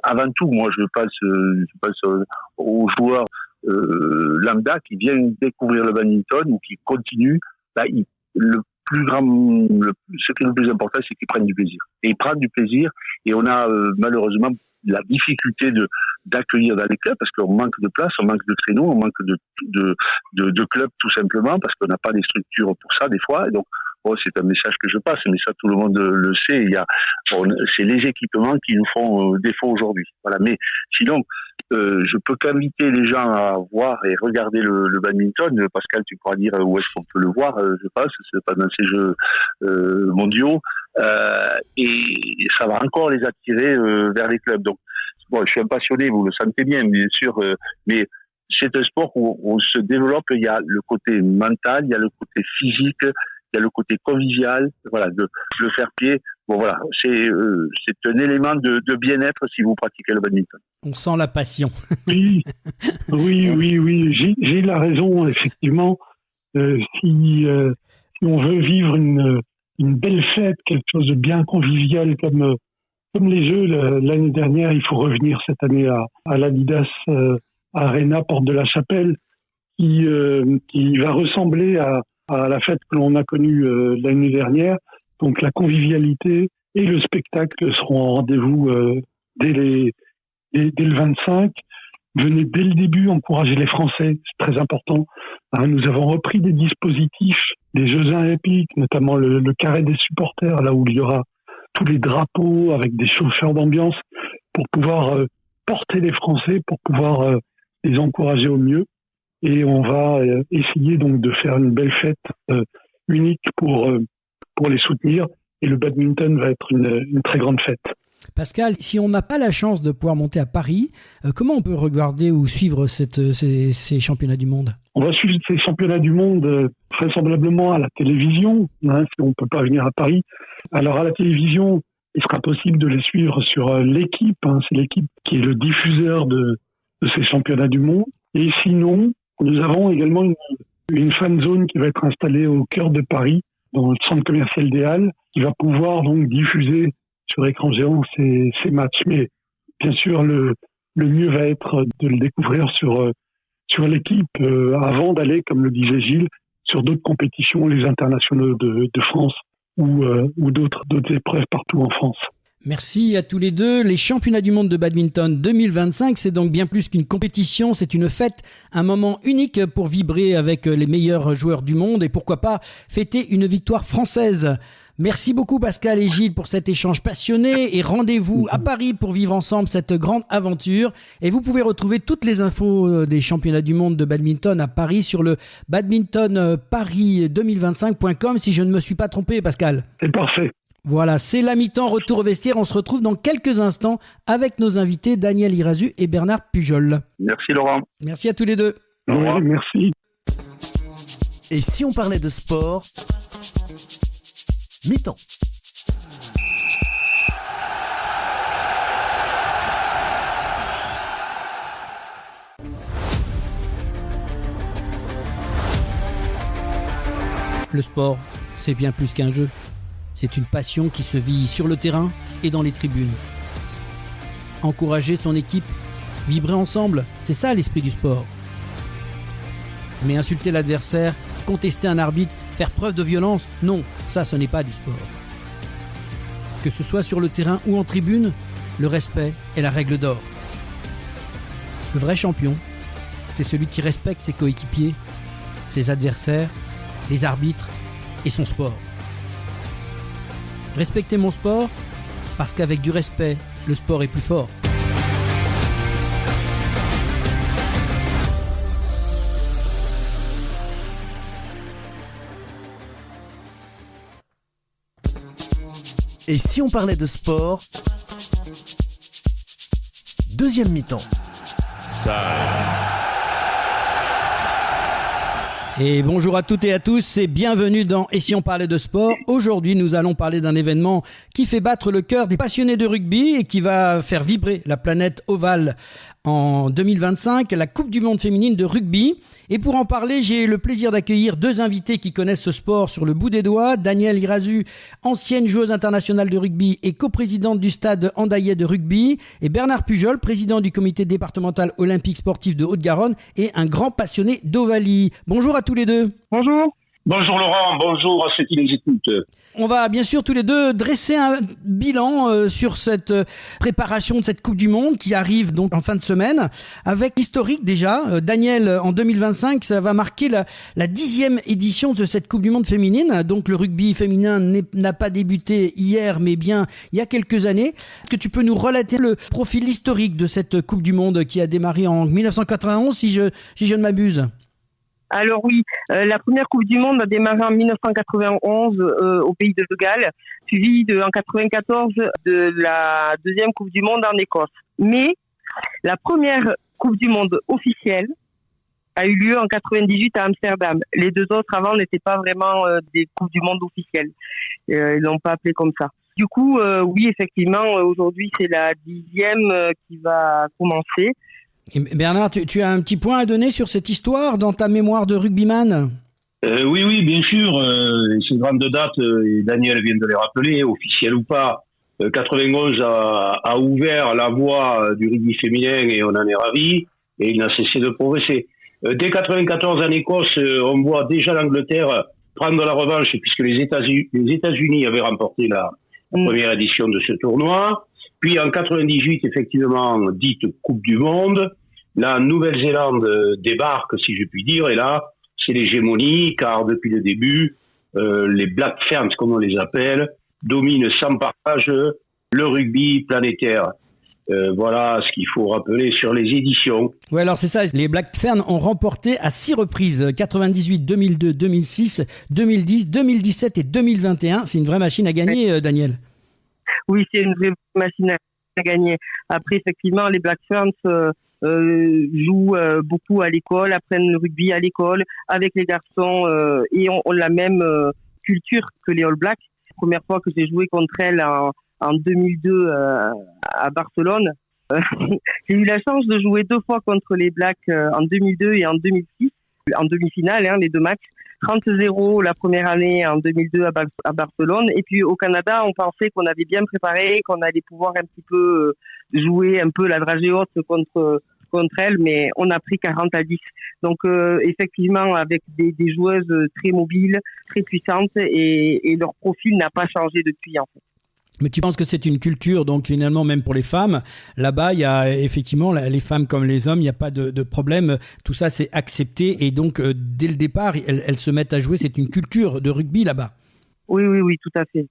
S5: avant tout, moi je pense aux joueurs lambda qui viennent découvrir le badminton ou qui continuent. Ce qui est le plus important, c'est qu'ils prennent du plaisir. Et ils prennent du plaisir, et on a malheureusement la difficulté d'accueillir dans les clubs parce qu'on manque de place, on manque de créneaux, on manque de clubs tout simplement parce qu'on n'a pas les structures pour ça des fois. Et donc, c'est un message que je passe, mais ça tout le monde le sait. C'est les équipements qui nous font défaut aujourd'hui. Voilà. Mais sinon, je peux qu'inviter les gens à voir et regarder le badminton. Pascal, tu pourras dire où est-ce qu'on peut le voir, je pense, c'est pas dans ces Jeux mondiaux. Et ça va encore les attirer vers les clubs. Donc, je suis un passionné, vous le sentez bien sûr, mais c'est un sport où on se développe. Il y a le côté mental, il y a le côté physique, il y a le côté convivial, voilà, le faire pied. Bon, voilà, c'est un élément de bien-être si vous pratiquez le badminton.
S1: On sent la passion.
S4: Oui. J'ai la raison, effectivement. Si on veut vivre une belle fête, quelque chose de bien convivial comme les Jeux l'année dernière, il faut revenir cette année à l'Adidas Arena, Porte de la Chapelle, qui va ressembler à la fête que l'on a connue l'année dernière. Donc la convivialité et le spectacle seront en rendez-vous dès le 25. Venez dès le début encourager les Français, c'est très important. Nous avons repris des dispositifs des Jeux Olympiques, notamment le carré des supporters, là où il y aura tous les drapeaux avec des chauffeurs d'ambiance pour pouvoir porter les Français, pour pouvoir les encourager au mieux. Et on va essayer donc de faire une belle fête unique pour les soutenir. Et le badminton va être une très grande fête.
S1: Pascal, si on n'a pas la chance de pouvoir monter à Paris, comment on peut regarder ou suivre ces championnats du monde ?
S4: On va suivre ces championnats du monde vraisemblablement à la télévision, si on ne peut pas venir à Paris. Alors à la télévision, il sera possible de les suivre sur l'équipe. C'est l'équipe qui est le diffuseur de ces championnats du monde. Et sinon, nous avons également une fan zone qui va être installée au cœur de Paris, dans le centre commercial des Halles, qui va pouvoir donc diffuser sur écran géant ces matchs. Mais bien sûr, le mieux va être de le découvrir sur l'équipe avant d'aller, comme le disait Gilles, sur d'autres compétitions, les internationaux de France ou d'autres épreuves partout en France.
S1: Merci à tous les deux. Les championnats du monde de badminton 2025, c'est donc bien plus qu'une compétition, c'est une fête, un moment unique pour vibrer avec les meilleurs joueurs du monde et pourquoi pas fêter une victoire française. Merci beaucoup Pascal et Gilles pour cet échange passionné et rendez-vous à Paris pour vivre ensemble cette grande aventure. Et vous pouvez retrouver toutes les infos des championnats du monde de badminton à Paris sur le badmintonparis2025.com si je ne me suis pas trompé Pascal.
S4: C'est parfait.
S1: Voilà, c'est la mi-temps, retour au vestiaire. On se retrouve dans quelques instants avec nos invités Daniel Irazu et Bernard Pujol.
S5: Merci Laurent.
S1: Merci à tous les deux.
S4: Oui, merci.
S2: Et si on parlait de sport, mi-temps.
S1: Le sport, c'est bien plus qu'un jeu. C'est une passion qui se vit sur le terrain et dans les tribunes. Encourager son équipe, vibrer ensemble, c'est ça l'esprit du sport. Mais insulter l'adversaire, contester un arbitre, faire preuve de violence, non, ça ce n'est pas du sport. Que ce soit sur le terrain ou en tribune, le respect est la règle d'or. Le vrai champion, c'est celui qui respecte ses coéquipiers, ses adversaires, les arbitres et son sport. Respectez mon sport, parce qu'avec du respect, le sport est plus fort.
S2: Et si on parlait de sport? Deuxième mi-temps.
S1: Et bonjour à toutes et à tous et bienvenue dans Et si on parlait de sport? Aujourd'hui, nous allons parler d'un événement qui fait battre le cœur des passionnés de rugby et qui va faire vibrer la planète ovale en 2025, la Coupe du Monde féminine de rugby. Et pour en parler, j'ai le plaisir d'accueillir deux invités qui connaissent ce sport sur le bout des doigts. Danielle Irazu, ancienne joueuse internationale de rugby et coprésidente du stade Andayet de rugby. Et Bernard Pujol, président du comité départemental olympique sportif de Haute-Garonne et un grand passionné d'Ovalie. Bonjour à tous les deux.
S6: Bonjour. Bonjour Laurent, bonjour à ceux qui nous écoutent.
S1: On va bien sûr tous les deux dresser un bilan sur cette préparation de cette Coupe du Monde qui arrive donc en fin de semaine. Avec l'historique déjà, Daniel, en 2025, ça va marquer la 10e édition de cette Coupe du Monde féminine. Donc le rugby féminin n'a pas débuté hier, mais bien il y a quelques années. Est-ce que tu peux nous relater le profil historique de cette Coupe du Monde qui a démarré en 1991, si je ne m'abuse?
S6: Alors oui, la première Coupe du Monde a démarré en 1991 au pays de Galles, suivie en 1994 de la deuxième Coupe du Monde en Écosse. Mais la première Coupe du Monde officielle a eu lieu en 1998 à Amsterdam. Les deux autres avant n'étaient pas vraiment des Coupes du Monde officielles. Ils l'ont pas appelé comme ça. Du coup, oui, effectivement, aujourd'hui c'est la 10e qui va commencer.
S1: Et Bernard, tu as un petit point à donner sur cette histoire dans ta mémoire de rugbyman?
S7: Oui, bien sûr. Ces grandes dates, et Daniel vient de les rappeler, officielles ou pas. 91 a ouvert la voie du rugby féminin et on en est ravis. Et il n'a cessé de progresser. Dès 94 en Écosse, on voit déjà l'Angleterre prendre la revanche puisque les États-Unis avaient remporté la première édition de ce tournoi. Puis en 98, effectivement, dite Coupe du Monde, la Nouvelle-Zélande débarque, si je puis dire, et là, c'est l'hégémonie, car depuis le début, les Black Ferns, comme on les appelle, dominent sans partage le rugby planétaire. Voilà ce qu'il faut rappeler sur les éditions.
S1: Oui, alors c'est ça, les Black Ferns ont remporté à 6 reprises, 98, 2002, 2006, 2010, 2017 et 2021. C'est une vraie machine à gagner, Daniel.
S6: Oui, c'est une vraie machine à gagner. Après, effectivement, les Black Ferns jouent beaucoup à l'école, apprennent le rugby à l'école avec les garçons et ont la même culture que les All Blacks. La première fois que j'ai joué contre elles en 2002 à Barcelone, j'ai eu la chance de jouer 2 fois contre les Blacks en 2002 et en 2006, en demi-finale, les 2 matchs. 30-0 la première année en 2002 à Barcelone. Et puis au Canada, on pensait qu'on avait bien préparé, qu'on allait pouvoir un petit peu jouer un peu la dragée haute contre elles, mais on a pris 40-10. Donc effectivement, avec des joueuses très mobiles, très puissantes, et leur profil n'a pas changé depuis en fait.
S1: Mais tu penses que c'est une culture, donc finalement, même pour les femmes, là-bas, il y a effectivement les femmes comme les hommes, il n'y a pas de problème, tout ça c'est accepté, et donc dès le départ, elles se mettent à jouer, c'est une culture de rugby là-bas.
S6: Oui, tout à fait.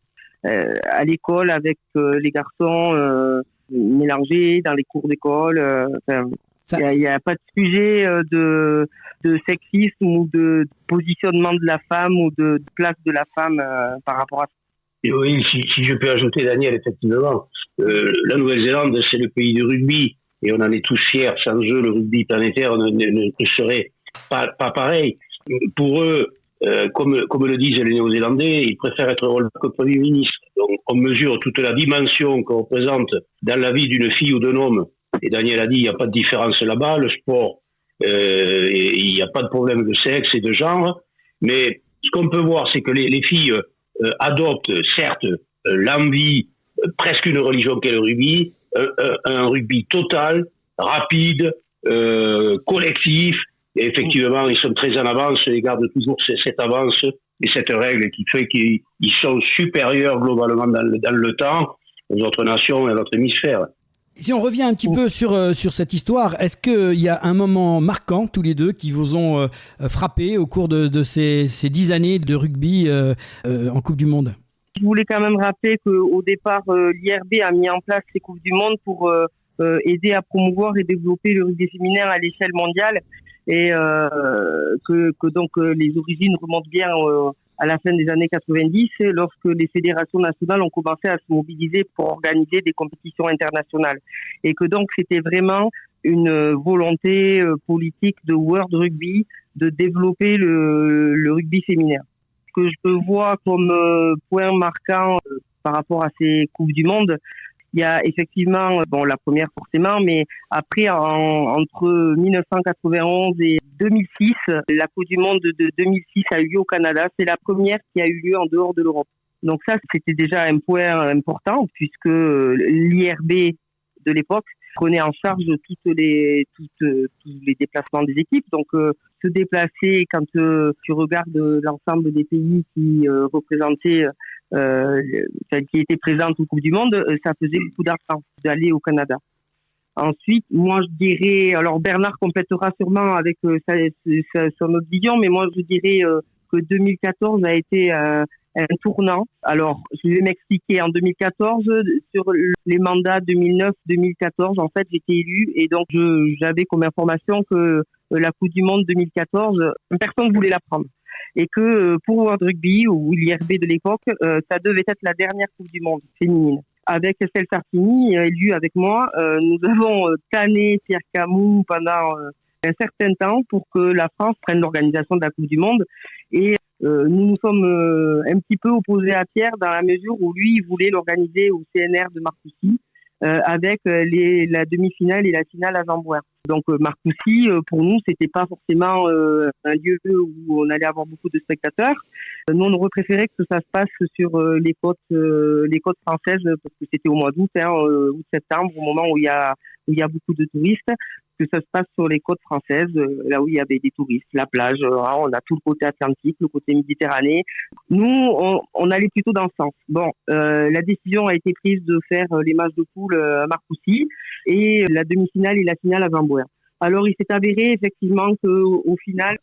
S6: À l'école, avec les garçons mélangés, dans les cours d'école, il n'y a pas de sujet de sexisme ou de positionnement de la femme ou de place de la femme par rapport à ça.
S7: Et oui, si je peux ajouter, Daniel, effectivement, la Nouvelle-Zélande, c'est le pays du rugby, et on en est tous fiers. Sans eux, le rugby planétaire ne serait pas pareil. Pour eux, comme le disent les Néo-Zélandais, ils préfèrent être rôle que Premier ministre. Donc, on mesure toute la dimension qu'on représente dans la vie d'une fille ou d'un homme. Et Daniel a dit, il n'y a pas de différence là-bas. Le sport, il n'y a pas de problème de sexe et de genre. Mais ce qu'on peut voir, c'est que les filles adoptent, certes, l'envie, presque une religion qu'est le rugby, un rugby total, rapide, collectif. Et effectivement, ils sont très en avance, ils gardent toujours cette avance et cette règle qui fait qu'ils sont supérieurs globalement dans le temps aux autres nations et à notre hémisphère.
S1: Si on revient un petit peu sur cette histoire, est-ce qu'il y a un moment marquant, tous les deux, qui vous ont frappé au cours de ces 10 années de rugby en Coupe du Monde ?
S6: Je voulais quand même rappeler qu'au départ, l'IRB a mis en place ces Coupes du Monde pour aider à promouvoir et développer le rugby féminin à l'échelle mondiale, et que donc les origines remontent bien à la fin des années 90, lorsque les fédérations nationales ont commencé à se mobiliser pour organiser des compétitions internationales. Et que donc c'était vraiment une volonté politique de World Rugby de développer le rugby féminin. Ce que je vois comme point marquant par rapport à ces Coupes du Monde, il y a effectivement, la première forcément, mais après, entre 1991 et 2006, la Coupe du Monde de 2006 a eu lieu au Canada. C'est la première qui a eu lieu en dehors de l'Europe. Donc ça, c'était déjà un point important, puisque l'IRB de l'époque prenait en charge tous les déplacements des équipes. Donc se déplacer, quand tu regardes l'ensemble des pays qui représentaient, qui étaient présents aux Coupes du Monde, ça faisait beaucoup d'argent d'aller au Canada. Ensuite, moi je dirais, alors Bernard complétera sûrement avec son autre vision, mais moi je dirais que 2014 a été un tournant. Alors, je vais m'expliquer. En 2014, sur les mandats 2009-2014, en fait, j'étais élue et donc j'avais comme information que la Coupe du Monde 2014, personne ne voulait la prendre. Et que pour World Rugby, ou l'IRB de l'époque, ça devait être la dernière Coupe du Monde féminine. Avec Estelle Sartini, élue avec moi, nous avons tanné Pierre Camou pendant un certain temps pour que la France prenne l'organisation de la Coupe du Monde. Et nous nous sommes un petit peu opposés à Pierre dans la mesure où lui, il voulait l'organiser au CNR de Marcoussis avec la demi-finale et la finale à Jean-Bouin. Donc Marcoussis, pour nous, c'était pas forcément un lieu où on allait avoir beaucoup de spectateurs. Nous, on aurait préféré que ça se passe sur les côtes françaises, parce que c'était au mois d'août, août-septembre, au moment où il y a beaucoup de touristes, que ça se passe sur les côtes françaises, là où il y avait des touristes, la plage, on a tout le côté atlantique, le côté méditerranéen. Nous, on allait plutôt dans ce sens. Bon, la décision a été prise de faire les matchs de poule à Marcoussis et la demi-finale et la finale à Jean-Bouin. Alors, il s'est avéré effectivement qu'au final,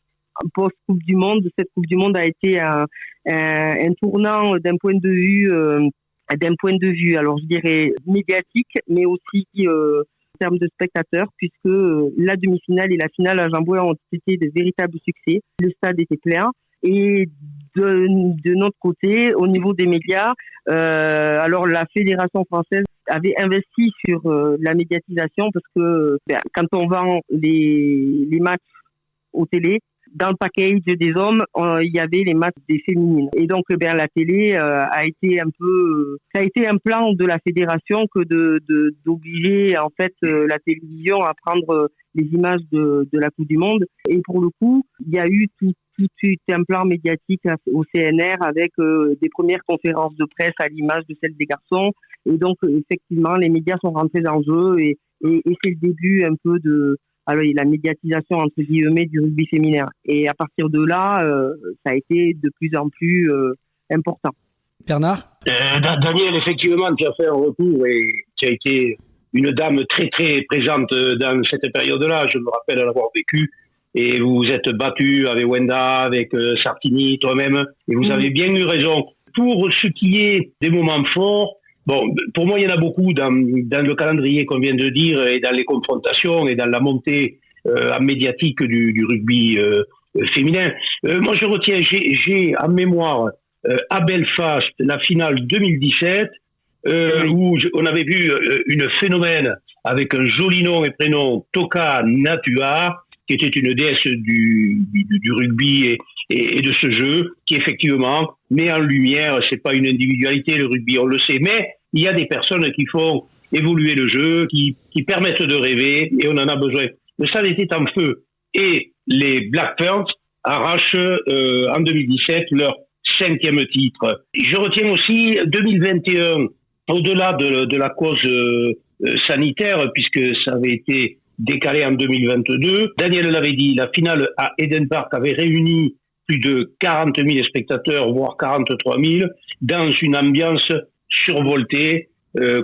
S6: post-Coupe du Monde, cette Coupe du Monde a été un tournant d'un point de vue, alors je dirais médiatique, mais aussi en termes de spectateurs, puisque la demi-finale et la finale à Jean-Bouin ont été de véritables succès. Le stade était plein. Et de notre côté, au niveau des médias, alors la Fédération française avait investi sur la médiatisation, parce que quand on vend les matchs aux télé, dans le package des hommes, il y avait les matchs des féminines. Et donc, la télé a été ça a été un plan de la fédération que d'obliger en fait la télévision à prendre les images de la Coupe du Monde. Et pour le coup, il y a eu tout de suite un plan médiatique au CNR avec des premières conférences de presse à l'image de celles des garçons. Et donc, effectivement, les médias sont rentrés dans le jeu et c'est le début un peu de la médiatisation entre guillemets du rugby féminin. Et à partir de là, ça a été de plus en plus important.
S1: Bernard ?
S7: Daniel, effectivement, tu as fait un retour et tu as été une dame très très présente dans cette période-là. Je me rappelle l'avoir vécu. Et vous vous êtes battu avec Wenda, avec Sartini, toi-même. Et vous avez bien eu raison. Pour ce qui est des moments forts, bon, pour moi, il y en a beaucoup dans le calendrier qu'on vient de dire et dans les confrontations et dans la montée médiatique du rugby féminin. Moi, je retiens, j'ai en mémoire à Belfast la finale 2017 où on avait vu une phénomène avec un joli nom et prénom, Toka Natua, qui était une déesse du rugby et de ce jeu, qui effectivement met en lumière, c'est pas une individualité le rugby, on le sait, mais il y a des personnes qui font évoluer le jeu, qui permettent de rêver, et on en a besoin. Le stade était en feu, et les Black Ferns arrachent en 2017 leur 5e titre. Je retiens aussi 2021, au-delà de la cause sanitaire, puisque ça avait été décalé en 2022. Daniel l'avait dit, la finale à Eden Park avait réuni plus de 40 000 spectateurs, voire 43 000, dans une ambiance survoltée.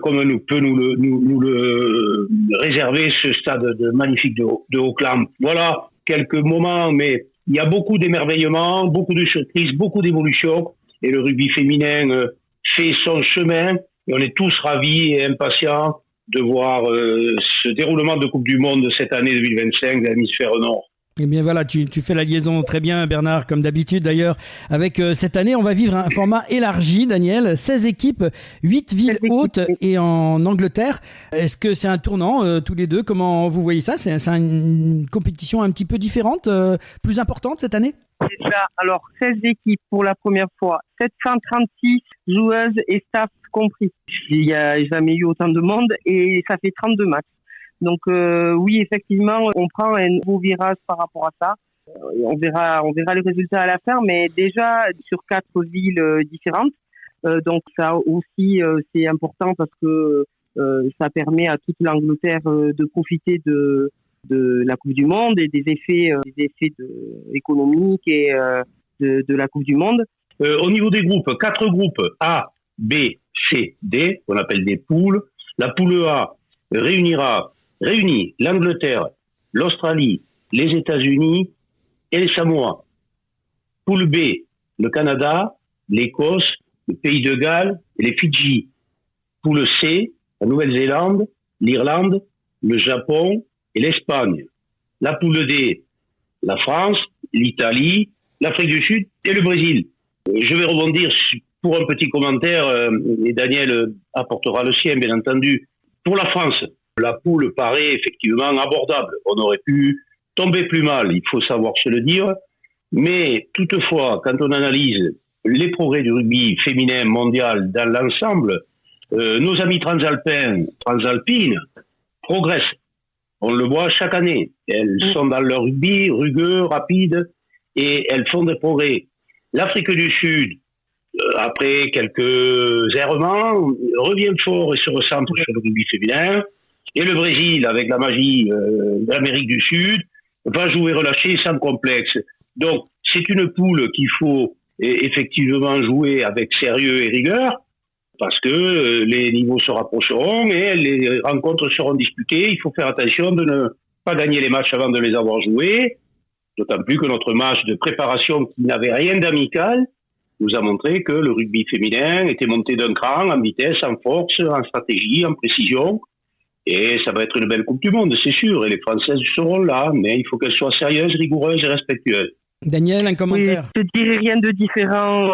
S7: comme peut nous le réserver ce stade magnifique de Auckland. Voilà quelques moments, mais il y a beaucoup d'émerveillement, beaucoup de surprises, beaucoup d'évolutions, et le rugby féminin fait son chemin, et on est tous ravis et impatients de voir ce déroulement de Coupe du Monde de cette année 2025 de l'hémisphère nord.
S1: Eh bien voilà, tu fais la liaison très bien, Bernard, comme d'habitude d'ailleurs. Avec cette année, on va vivre un format élargi, Daniel, 16 équipes, 8 villes hautes et en Angleterre. Est-ce que c'est un tournant, tous les deux? Comment vous voyez ça? C'est une compétition un petit peu différente, plus importante cette année?
S6: C'est ça. Alors, 16 équipes pour la première fois, 736 joueuses et staff compris. Il n'y a jamais eu autant de monde et ça fait 32 matchs. Donc oui, effectivement, on prend un nouveau virage par rapport à ça. On verra les résultats à la fin, mais déjà sur 4 villes différentes. Donc ça aussi, c'est important parce que ça permet à toute l'Angleterre de profiter de la Coupe du Monde et des effets économiques et de la Coupe du Monde.
S7: Au niveau des groupes, 4 groupes A, B, C, D, qu'on appelle des poules. La poule A réunit l'Angleterre, l'Australie, les États-Unis et les Samoa. Poule B, le Canada, l'Écosse, le Pays de Galles et les Fidji. Poule C, la Nouvelle-Zélande, l'Irlande, le Japon et l'Espagne. La poule D, la France, l'Italie, l'Afrique du Sud et le Brésil. Je vais rebondir pour un petit commentaire, et Daniel apportera le sien, bien entendu. Pour la France, la poule paraît effectivement abordable. On aurait pu tomber plus mal, il faut savoir se le dire. Mais toutefois, quand on analyse les progrès du rugby féminin mondial dans l'ensemble, nos amis transalpines progressent. On le voit chaque année. Elles sont dans leur rugby rugueux, rapide, et elles font des progrès. L'Afrique du Sud, après quelques errements, revient fort et se recentre sur le rugby féminin. Et le Brésil, avec la magie de l'Amérique du Sud, va jouer relâché sans complexe. Donc, c'est une poule qu'il faut effectivement jouer avec sérieux et rigueur, parce que les niveaux se rapprocheront et les rencontres seront disputées. Il faut faire attention de ne pas gagner les matchs avant de les avoir joués, d'autant plus que notre match de préparation, qui n'avait rien d'amical, nous a montré que le rugby féminin était monté d'un cran en vitesse, en force, en stratégie, en précision. Et ça va être une belle Coupe du Monde, c'est sûr. Et les Françaises seront là, mais il faut qu'elles soient sérieuses, rigoureuses et respectueuses.
S1: Daniel, un commentaire?
S6: Oui, je ne dirais rien de différent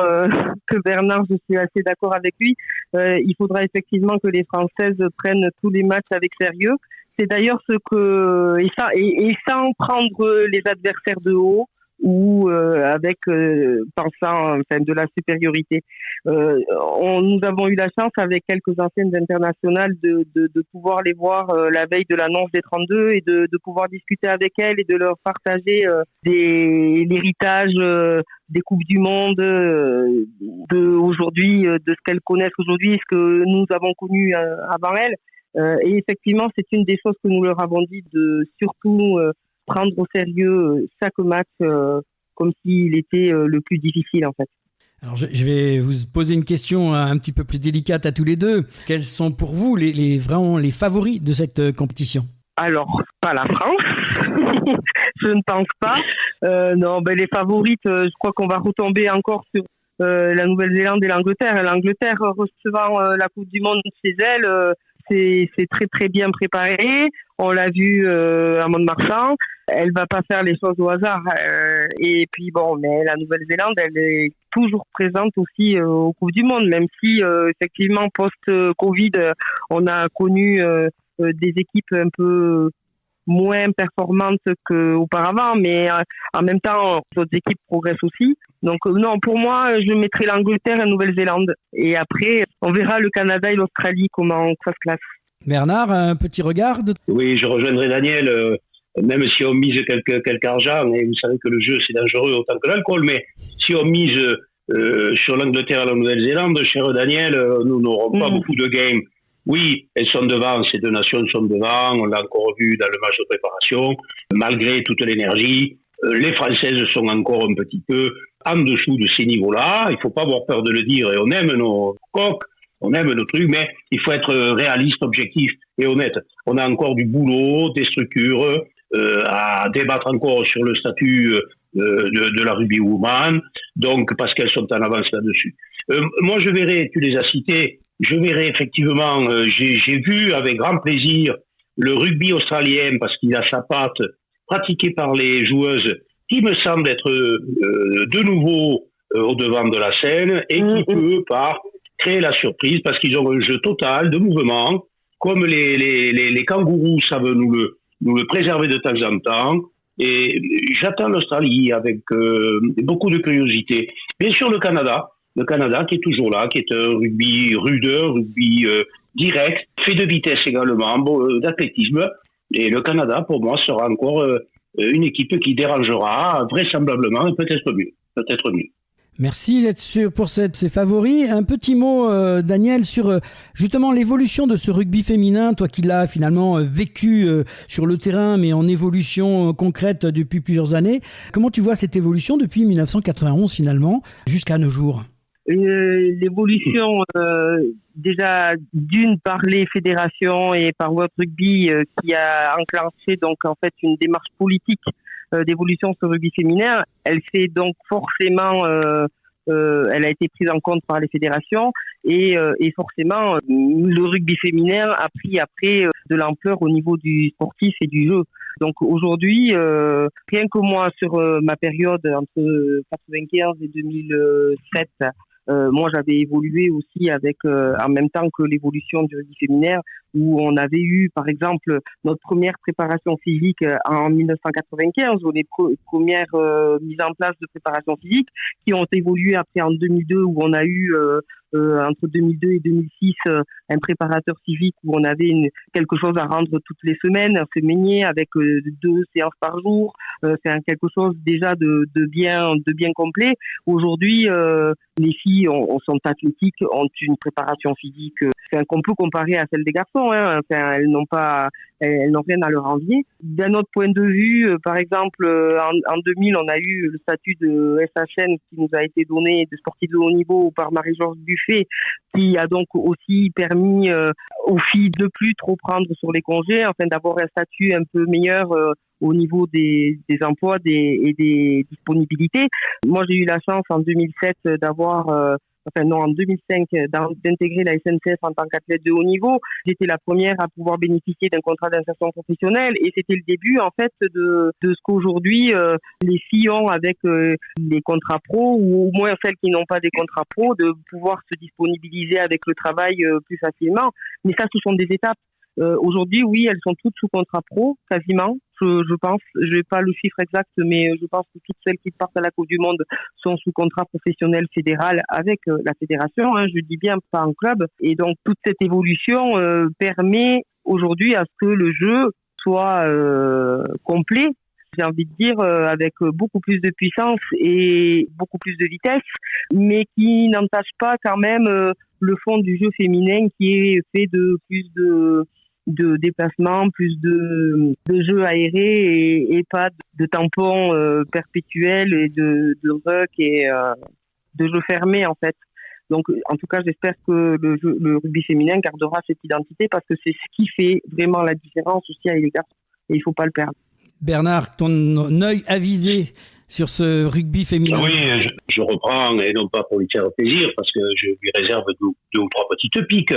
S6: que Bernard, je suis assez d'accord avec lui. Il faudra effectivement que les Françaises prennent tous les matchs avec sérieux. C'est d'ailleurs ce que... Et sans prendre les adversaires de haut, ou avec pensant de la supériorité. Nous avons eu la chance avec quelques anciennes internationales de pouvoir les voir la veille de l'annonce des 32 et de pouvoir discuter avec elles et de leur partager l'héritage des Coupes du Monde aujourd'hui, de ce qu'elles connaissent aujourd'hui, ce que nous avons connu avant elles. Et effectivement, c'est une des choses que nous leur avons dit, de surtout prendre au sérieux chaque match comme s'il était le plus difficile en fait.
S1: Alors je vais vous poser une question un petit peu plus délicate à tous les deux. Quels sont pour vous vraiment les favoris de cette compétition?
S6: Alors, pas la France, je ne pense pas. Non, les favorites, je crois qu'on va retomber encore sur la Nouvelle-Zélande et l'Angleterre. L'Angleterre recevant la Coupe du Monde chez elle, c'est très très bien préparé. On l'a vu à Mont-de-Marsan. Elle va pas faire les choses au hasard. Et puis mais la Nouvelle-Zélande, elle est toujours présente aussi aux Coupes du Monde, même si effectivement post-Covid, on a connu des équipes un peu moins performantes qu'auparavant, mais en même temps, d'autres équipes progressent aussi. Donc non, pour moi, je mettrai l'Angleterre et la Nouvelle-Zélande. Et après, on verra le Canada et l'Australie comment ça se classe.
S1: Bernard, un petit regard
S7: Oui, je rejoindrai Daniel, même si on mise quelque argent, et vous savez que le jeu c'est dangereux autant que l'alcool, mais si on mise sur l'Angleterre et la Nouvelle-Zélande, cher Daniel, nous n'aurons pas beaucoup de games. Oui, elles sont devant, ces deux nations sont devant, on l'a encore vu dans le match de préparation, malgré toute l'énergie. Les Françaises sont encore un petit peu en dessous de ces niveaux-là, il ne faut pas avoir peur de le dire, et on aime nos coqs, on aime nos trucs, mais il faut être réaliste, objectif et honnête. On a encore du boulot, des structures, à débattre encore sur le statut de la rugby woman, donc parce qu'elles sont en avance là-dessus. Moi, je verrai, tu les as cités, je verrai effectivement, j'ai vu avec grand plaisir le rugby australien, parce qu'il a sa patte pratiquée par les joueuses, qui me semble être de nouveau au devant de la scène, et qui peut créer la surprise, parce qu'ils ont un jeu total de mouvement, comme les kangourous savent nous le préserver de temps en temps. Et j'attends l'Australie avec beaucoup de curiosité. Bien sûr, le Canada qui est toujours là, qui est un rugby rude, rugby direct, fait de vitesse également, d'athlétisme. Et le Canada, pour moi, sera encore une équipe qui dérangera vraisemblablement, et peut-être mieux.
S1: Merci pour ces favoris. Un petit mot, Daniel, sur justement l'évolution de ce rugby féminin, toi qui l'as finalement vécu sur le terrain, mais en évolution concrète depuis plusieurs années. Comment tu vois cette évolution depuis 1991 finalement, jusqu'à nos jours ?
S6: L'évolution, déjà d'une par les fédérations et par World Rugby qui a enclenché donc en fait une démarche politique d'évolution sur le rugby féminin. Elle fait donc forcément, elle a été prise en compte par les fédérations et forcément le rugby féminin a pris après de l'ampleur au niveau du sportif et du jeu. Donc aujourd'hui, rien que moi sur ma période entre 95 et 2007, moi j'avais évolué aussi avec en même temps que l'évolution du rugby féminin, où on avait eu par exemple notre première préparation physique en 1995, ou les premières mises en place de préparation physique qui ont évolué après en 2002, où on a eu entre 2002 et 2006 un préparateur physique où on avait quelque chose à rendre toutes les semaines, un féminin avec 2 séances par jour. C'est quelque chose déjà de bien complet. Aujourd'hui, les filles sont athlétiques, ont une préparation physique qu'on peut comparer à celle des garçons. Elles n'ont rien à leur envier. D'un autre point de vue, par exemple, en 2000, on a eu le statut de SHN qui nous a été donné de sportif de haut niveau par Marie-Georges Buffet, qui a donc aussi permis aux filles de plus trop prendre sur les congés, afin d'avoir un statut un peu meilleur au niveau des emplois et des disponibilités. Moi, j'ai eu la chance en 2007 en 2005, d'intégrer la SNCF en tant qu'athlète de haut niveau. J'étais la première à pouvoir bénéficier d'un contrat d'insertion professionnelle, et c'était le début, en fait, de ce qu'aujourd'hui, les filles ont avec les contrats pro, ou au moins celles qui n'ont pas des contrats pro, de pouvoir se disponibiliser avec le travail plus facilement. Mais ça, ce sont des étapes. Aujourd'hui, oui, elles sont toutes sous contrat pro, quasiment. Je pense, je n'ai pas le chiffre exact, mais je pense que toutes celles qui partent à la Coupe du Monde sont sous contrat professionnel fédéral avec la fédération, je dis bien pas en club. Et donc toute cette évolution permet aujourd'hui à ce que le jeu soit complet, j'ai envie de dire, avec beaucoup plus de puissance et beaucoup plus de vitesse, mais qui n'entache pas quand même le fond du jeu féminin, qui est fait de plus de déplacements, plus de jeux aérés et pas de tampons perpétuels et de ruck et de jeux fermés en fait. Donc en tout cas, j'espère que le rugby féminin gardera cette identité, parce que c'est ce qui fait vraiment la différence aussi avec les garçons, et il ne faut pas le perdre.
S1: Bernard, ton œil avisé sur ce rugby féminin.
S7: Oui, je reprends, et non pas pour lui faire plaisir, parce que je lui réserve 2 ou 3 petites piques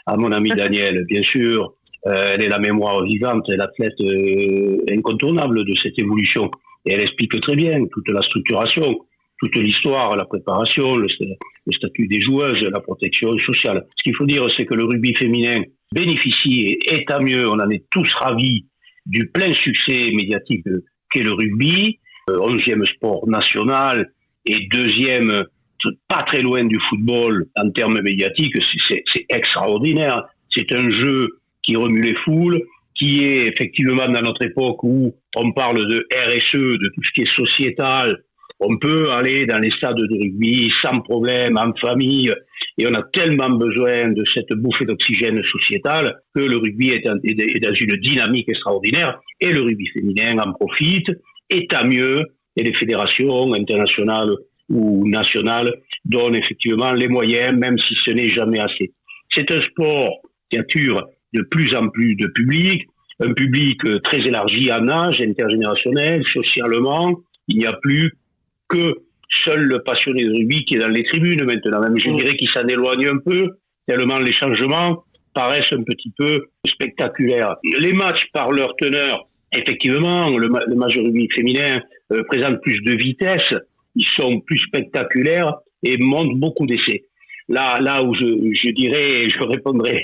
S7: à mon ami Daniel, bien sûr. Elle est la mémoire vivante et l'athlète incontournable de cette évolution. Et elle explique très bien toute la structuration, toute l'histoire, la préparation, le statut des joueuses, la protection sociale. Ce qu'il faut dire, c'est que le rugby féminin bénéficie, et tant mieux, on en est tous ravis, du plein succès médiatique qu'est le rugby, 11e sport national et 2e, pas très loin du football en termes médiatiques. C'est extraordinaire. C'est un jeu qui remue les foules, qui est effectivement dans notre époque où on parle de RSE, de tout ce qui est sociétal. On peut aller dans les stades de rugby sans problème, en famille, et on a tellement besoin de cette bouffée d'oxygène sociétal que le rugby est dans une dynamique extraordinaire, et le rugby féminin en profite, et tant mieux, et les fédérations internationales ou nationales donnent effectivement les moyens, même si ce n'est jamais assez. C'est un sport qui attire de plus en plus de public, un public très élargi en âge, intergénérationnel, socialement. Il n'y a plus que seul le passionné de rugby qui est dans les tribunes maintenant. Même je dirais qu'il s'en éloigne un peu, tellement les changements paraissent un petit peu spectaculaires. Les matchs par leur teneur, effectivement, le match de rugby féminin présente plus de vitesse, ils sont plus spectaculaires et montrent beaucoup d'essais. Là où je dirais, je répondrai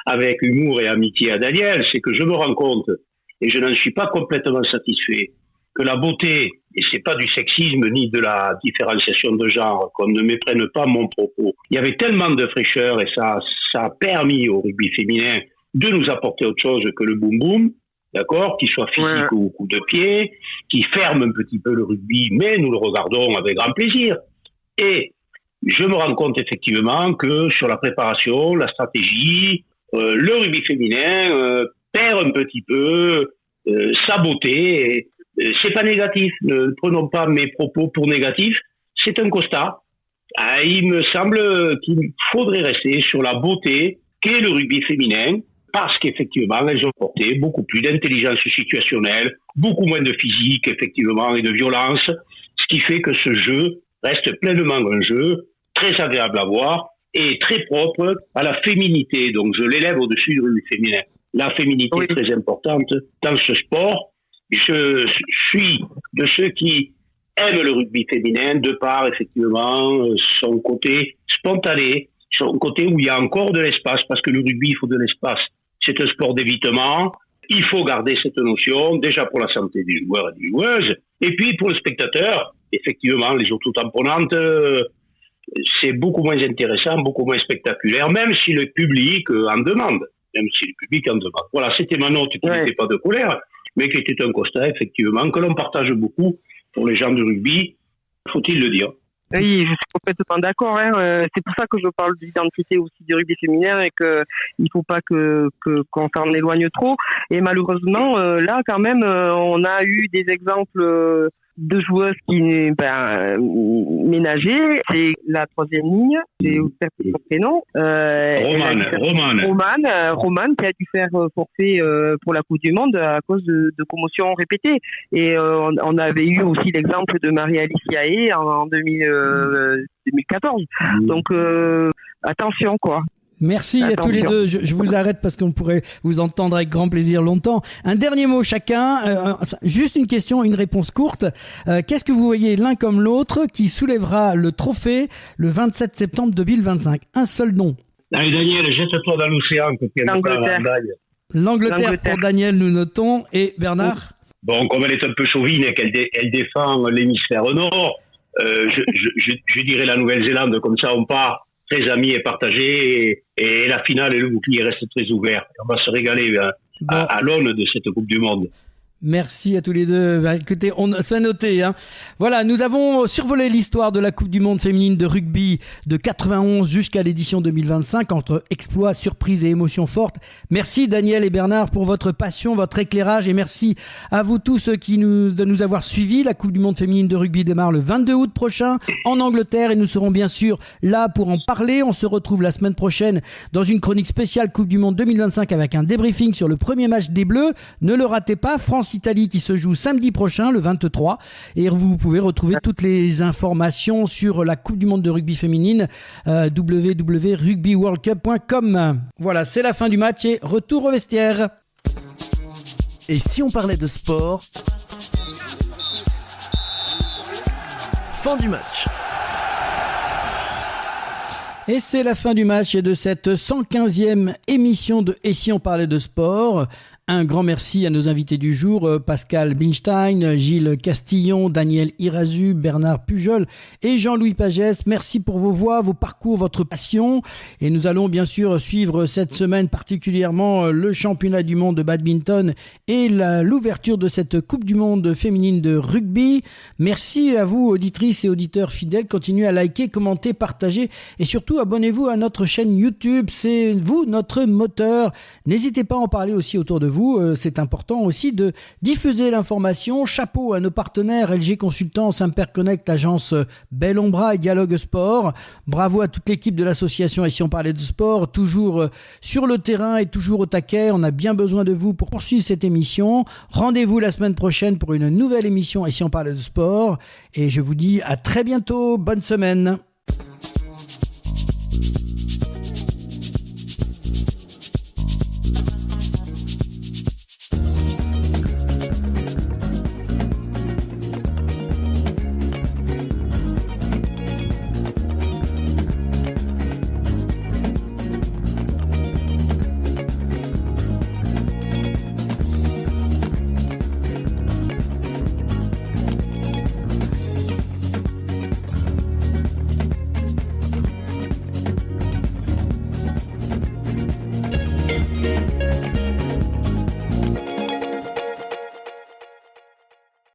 S7: avec humour et amitié à Daniel, c'est que je me rends compte, et je n'en suis pas complètement satisfait, que la beauté, et c'est pas du sexisme ni de la différenciation de genre, qu'on ne méprenne pas mon propos. Il y avait tellement de fraîcheur et ça a permis au rugby féminin de nous apporter autre chose que le boum-boum, d'accord, qui soit physique ou coup de pied, qui ferme un petit peu le rugby, mais nous le regardons avec grand plaisir. Et je me rends compte effectivement que sur la préparation, la stratégie, le rugby féminin perd un petit peu sa beauté. C'est pas négatif, ne prenons pas mes propos pour négatifs, c'est un constat. Il me semble qu'il faudrait rester sur la beauté qu'est le rugby féminin, parce qu'effectivement, elles ont porté beaucoup plus d'intelligence situationnelle, beaucoup moins de physique, effectivement, et de violence, ce qui fait que ce jeu reste pleinement un jeu très agréable à voir et très propre à la féminité. Donc, je l'élève au-dessus du rugby féminin. La féminité est très importante dans ce sport. Je suis de ceux qui aiment le rugby féminin de par, effectivement, son côté spontané, son côté où il y a encore de l'espace, parce que le rugby, il faut de l'espace. C'est un sport d'évitement. Il faut garder cette notion, déjà pour la santé des joueurs et des joueuses, et puis pour le spectateur, effectivement, les autotamponnantes, c'est beaucoup moins intéressant, beaucoup moins spectaculaire, même si le public en demande. Voilà, c'était ma note qui n'était pas de colère, mais qui était un constat, effectivement, que l'on partage beaucoup pour les gens de rugby, faut-il le dire.
S6: Oui, je suis complètement d'accord. C'est pour ça que je parle d'identité aussi du rugby féminin et que il faut pas qu'on s'en éloigne trop. Et malheureusement, là, quand même, on a eu des exemples de joueuses qui ménagées. C'est la troisième ligne, j'ai oublié son prénom. Romane qui a dû faire forfait pour la Coupe du Monde à cause de commotions répétées. Et on avait eu aussi l'exemple de Marie-Alice Yaé en 2014. Donc attention quoi.
S1: Merci à tous les deux. Je vous arrête parce qu'on pourrait vous entendre avec grand plaisir longtemps. Un dernier mot chacun. Juste une question, une réponse courte. Qu'est-ce que vous voyez l'un comme l'autre qui soulèvera le trophée le 27 septembre 2025 ? Un seul nom.
S7: Allez Daniel, jette-toi dans l'océan.
S1: L'Angleterre pour Daniel, nous notons. Et Bernard ?
S7: Bon, comme elle est un peu chauvine et qu'elle défend l'hémisphère nord, je dirais la Nouvelle-Zélande, comme ça on part très amis et partagés, et la finale et le bouclier restent très ouverts. On va se régaler à l'aune de cette Coupe du Monde.
S1: Merci à tous les deux. Écoutez, c'est noté. Voilà, nous avons survolé l'histoire de la Coupe du Monde féminine de rugby de 91 jusqu'à l'édition 2025 entre exploits, surprises et émotions fortes. Merci Daniel et Bernard pour votre passion, votre éclairage et merci à vous tous de nous avoir suivis. La Coupe du Monde féminine de rugby démarre le 22 août prochain en Angleterre et nous serons bien sûr là pour en parler. On se retrouve la semaine prochaine dans une chronique spéciale Coupe du Monde 2025 avec un débriefing sur le premier match des Bleus. Ne le ratez pas, France-Italie qui se joue samedi prochain, le 23. Et vous pouvez retrouver toutes les informations sur la Coupe du Monde de rugby féminine, www.rugbyworldcup.com. Voilà, c'est la fin du match et retour au vestiaire.
S2: Et si on parlait de sport ? Fin du match.
S1: Et c'est la fin du match et de cette 115e émission de Et si on parlait de sport ? Un grand merci à nos invités du jour, Pascal Binstein, Gilles Castillon, Daniel Irazu, Bernard Pujol et Jean-Louis Pagès. Merci pour vos voix, vos parcours, votre passion. Et nous allons bien sûr suivre cette semaine particulièrement le championnat du monde de badminton et l'ouverture de cette Coupe du monde féminine de rugby. Merci à vous, auditrices et auditeurs fidèles. Continuez à liker, commenter, partager et surtout surtout, abonnez-vous à notre chaîne YouTube. C'est vous, notre moteur. N'hésitez pas à en parler aussi autour de vous. C'est important aussi de diffuser l'information. Chapeau à nos partenaires LG Consultants, Imper Connect, l'agence Bellombra et Dialogue Sport. Bravo à toute l'équipe de l'association Et si on parlait de sport, toujours sur le terrain et toujours au taquet. On a bien besoin de vous pour poursuivre cette émission. Rendez-vous la semaine prochaine pour une nouvelle émission Et si on parlait de sport. Et je vous dis à très bientôt. Bonne semaine.